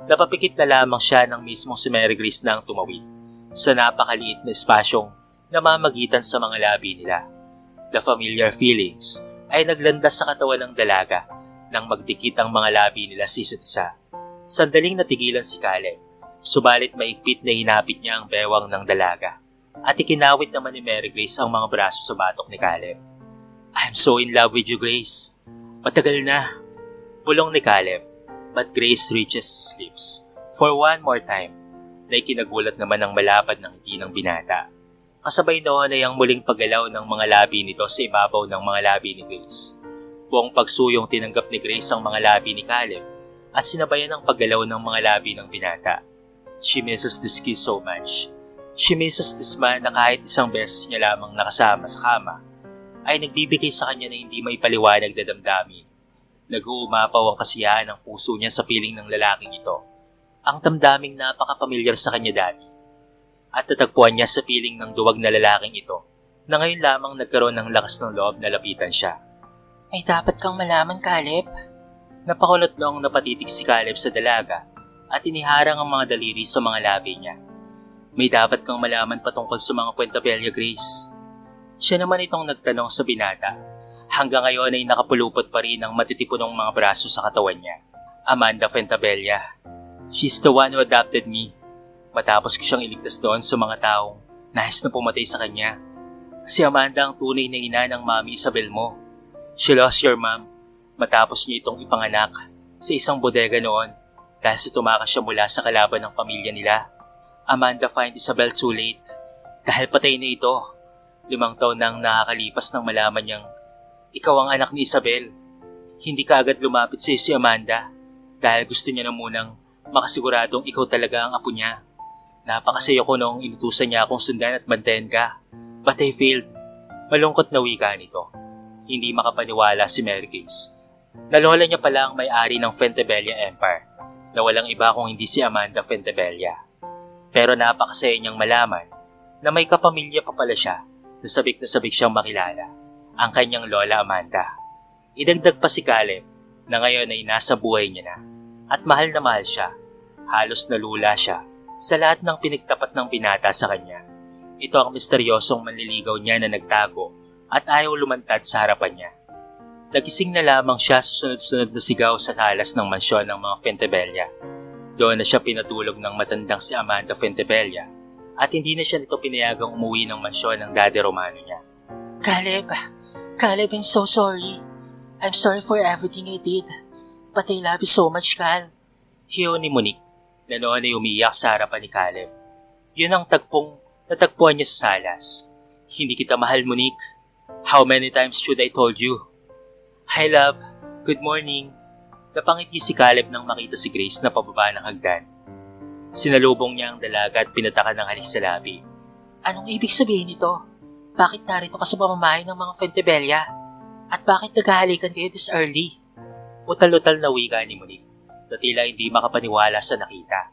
napapikit na lamang siya ng mismong si Mary Grace na ang tumawid sa napakaliit na espasyong namamagitan sa mga labi nila. The familiar feelings ay naglandas sa katawan ng dalaga nang magdikit ang mga labi nila sa isa't isa. Sandaling natigilan si Caleb, subalit maigpit na hinapit niya ang bewang ng dalaga at ikinawit naman ni Mary Grace ang mga braso sa batok ni Caleb. "I'm so in love with you, Grace. Matagal na." Bulong ni Caleb, but Grace reaches his lips for one more time na ikinagulat naman ang malapad ng ngiti ng binata. Kasabay noon ay ang muling paggalaw ng mga labi nito sa ibabaw ng mga labi ni Grace. Buong pagsuyong tinanggap ni Grace ang mga labi ni Caleb at sinabayan ang paggalaw ng mga labi ng binata. She misses this kiss so much. She misses this man na kahit isang beses niya lamang nakasama sa kama ay nagbibigay sa kanya na hindi may paliwanag na damdamin. Nag-uumapaw ang kasiyahan ng puso niya sa piling ng lalaking ito. Ang damdaming napakapamilyar sa kanya dati. At natagpuan niya sa piling ng duwag na lalaking ito na ngayon lamang nagkaroon ng lakas ng loob na lapitan siya. "May dapat kang malaman, Caleb." Napakulot noong napatitig si Caleb sa dalaga at iniharang ang mga daliri sa mga labi niya. "May dapat kang malaman patungkol sa mga Puentebella, Grace." Siya naman itong nagtanong sa binata. Hanggang ngayon ay nakapulupot pa rin ang matitipunong mga braso sa katawan niya. "Amanda Puentebella. She's the one who adopted me. Matapos ko siyang iligtas doon sa mga taong nais na pumatay sa kanya. Si Amanda ang tunay na ina ng Mami Isabel mo. She lost your mom matapos niya itong ipanganak sa isang bodega noon dahil sa tumakas siya mula sa kalaban ng pamilya nila. Amanda find Isabel too late dahil patay na ito. 5 taon nang nakakalipas nang malaman niyang ikaw ang anak ni Isabel. Hindi ka agad lumapit sa iyo si Amanda dahil gusto niya na munang makasiguradong ikaw talaga ang apo niya. Napakasayo ko noong inutusan niya akong sundan at bantayan ka. But I failed." Malungkot na wika nito. Hindi makapaniwala si Mary Grace na lola niya pala ang may-ari ng Fentebella Empire na walang iba kung hindi si Amanda Fentebella. Pero napakasaya niyang malaman na may kapamilya pa pala siya na sabik siyang makilala, ang kanyang lola Amanda. Idagdag pa si Caleb na ngayon ay nasa buhay niya na at mahal na mahal siya. Halos nalula siya sa lahat ng pinagtapat ng binata sa kanya. Ito ang misteryosong manliligaw niya na nagtago at ayaw lumantad sa harapan niya. Nagising na lamang siya sa sunod-sunod na sigaw sa talas ng mansyon ng mga Fentebella. Doon na siya pinatulog ng matandang si Amanda Fentebella at hindi na siya nito pinayagang umuwi ng mansyon ng Daddy Romano niya. Caleb, I'm so sorry. I'm sorry for everything I did. But I love you so much, Cal. Hiyo ni Monique na noon ay umiyak sa harapan ni Caleb. Yun ang natagpuan niya sa salas. Hindi kita mahal, Monique. How many times should I told you? Hi, love. Good morning. Napangiti si Caleb nang makita si Grace na pababa ng hagdan. Sinalubong niya ang dalaga at pinatakan ng halik sa labi. Anong ibig sabihin nito? Bakit narito ka sa pamamahay ng mga Fentebella? At bakit naghahalikan kayo this early? Utal-utal na wika ni Monique na tila hindi makapaniwala sa nakita.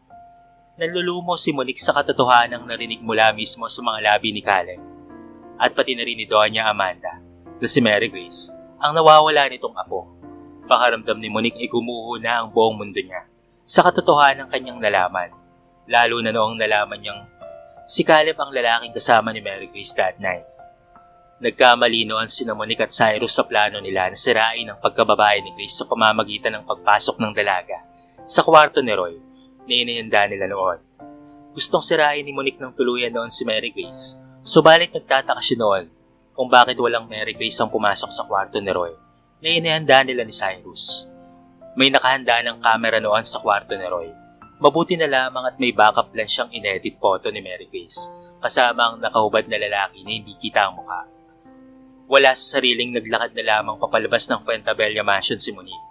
Nanlulumo si Monique sa katotohanang narinig mula mismo sa mga labi ni Caleb. At pati na rin ni Doña Amanda na si Mary Grace ang nawawala nitong apo. Pakaramdam ni Monique ay gumuho na ang buong mundo niya sa katotohanan ng kanyang nalaman. Lalo na noong nalaman niyang si Caleb ang lalaking kasama ni Mary Grace that night. Nagkamali noon sina Monique at Cyrus sa plano nila na sirain ang pagkababae ni Grace sa pamamagitan ng pagpasok ng dalaga sa kwarto ni Roy na inihanda nila noon. Gustong sirain ni Monique ng tuluyan noon si Mary Grace, subalit nagtataka siya noon kung bakit walang Mary Grace ang pumasok sa kwarto ni Roy na inihanda nila ni Cyrus. May nakahanda ng camera noon sa kwarto ni Roy. Mabuti na lamang at may backup plan siyang inedit photo ni Mary Grace kasama ang nakahubad na lalaki na hindi kita ang mukha. Wala sa sariling naglakad na lamang papalabas ng Fentebella Mansion si Monique.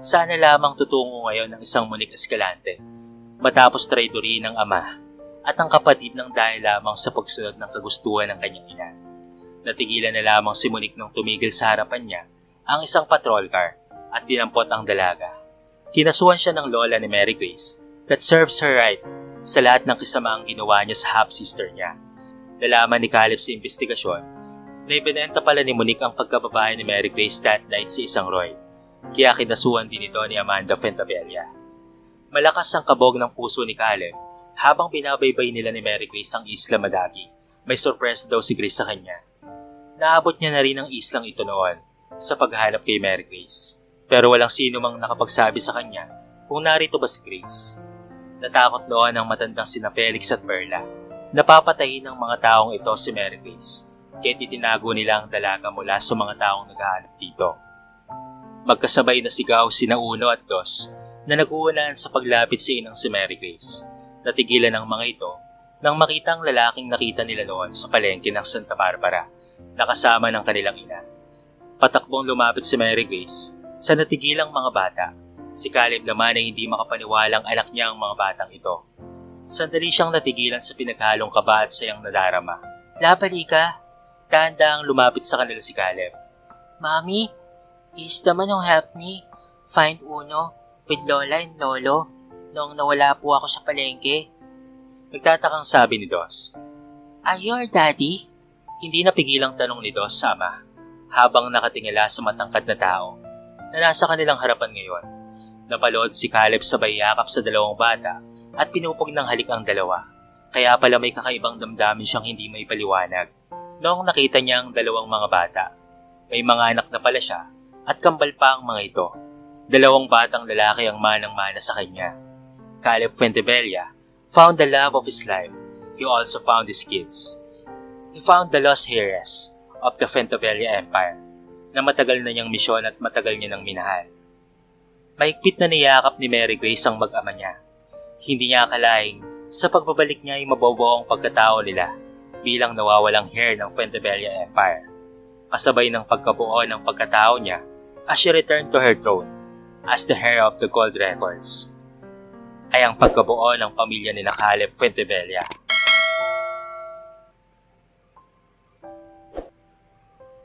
Sana lamang tutungo ngayon ng isang Monique Escalante matapos traidorin ng ama at ang kapatid ng dahil lamang sa pagsunod ng kagustuhan ng kanyang ina. Natigilan na lamang si Monique nung tumigil sa harapan niya ang isang patrol car at dinampot ang dalaga. Kinasuhan siya ng lola ni Mary Grace that serves her right sa lahat ng kisamaang ginawa niya sa half-sister niya. Nalaman ni Caleb sa investigasyon na ibinenta pala ni Monique ang pagkababae ni Mary Grace that night sa isang Roy, kaya kinasuhan din ito ni Amanda Fentebella. Malakas ang kabog ng puso ni Caleb habang binabaybay nila ni Mary Grace ang Isla Madagi. May sorpresa daw si Grace sa kanya. Naabot niya na rin ang islang ito noon sa paghahanap kay Mary Grace, pero walang sino mang nakapagsabi sa kanya kung narito ba si Grace. Natakot noon ang matandang sina Felix at Perla. Napapatayin ng mga taong ito si Mary Grace, kaya itinago nila ang dalaga mula sa mga taong naghahanap dito. Magkasabay na sigaw sina Uno at Dos na naguunan sa paglapit sa inang si Mary Grace. Natigilan ang mga ito nang makita ang lalaking nakita nila noon sa palengke ng Santa Barbara, nakasama ng kanilang ina. Patakbong lumapit si Mary Grace sa natigilang mga bata. Si Caleb naman ay hindi makapaniwalang anak niya ang mga batang ito. Sandali siyang natigilan sa pinaghalong kaba at sayang nadarama. Labalika, Dahan-dahang lumapit sa kanila si Caleb. Mommy, is naman yung help me find Uno with Lola and Lolo noong nawala po ako sa palengke. Nagtatakang sabi ni Dos. Are you your daddy? Hindi napigilang tanong ni Dos sa ama habang nakatingala sa matangkad na tao na nasa kanilang harapan ngayon. Napalood si Caleb sabay yakap sa dalawang bata at pinupog ng halik ang dalawa. Kaya pala may kakaibang damdamin siyang hindi may paliwanag noong nakita niya ang dalawang mga bata. May mga anak na pala siya at kambal pa ang mga ito. Dalawang batang lalaki ang manang-mana sa kanya. Caleb Fentebella found the love of his life. He also found his kids. He found the lost heiress of the Fentebella Empire na matagal na niyang misyon at matagal niya nang minahal. Mahigpit na niyakap ni Mary Grace ang mag-ama niya. Hindi niya akalaing sa pagbabalik niya ay mababaw ang pagkatao nila bilang nawawalang heir ng Fentebella Empire. Kasabay ng pagkabuo ng pagkatao niya as she returned to her throne as the heir of the gold records ay ang pagkabuo ng pamilya ni Caleb Fentebella.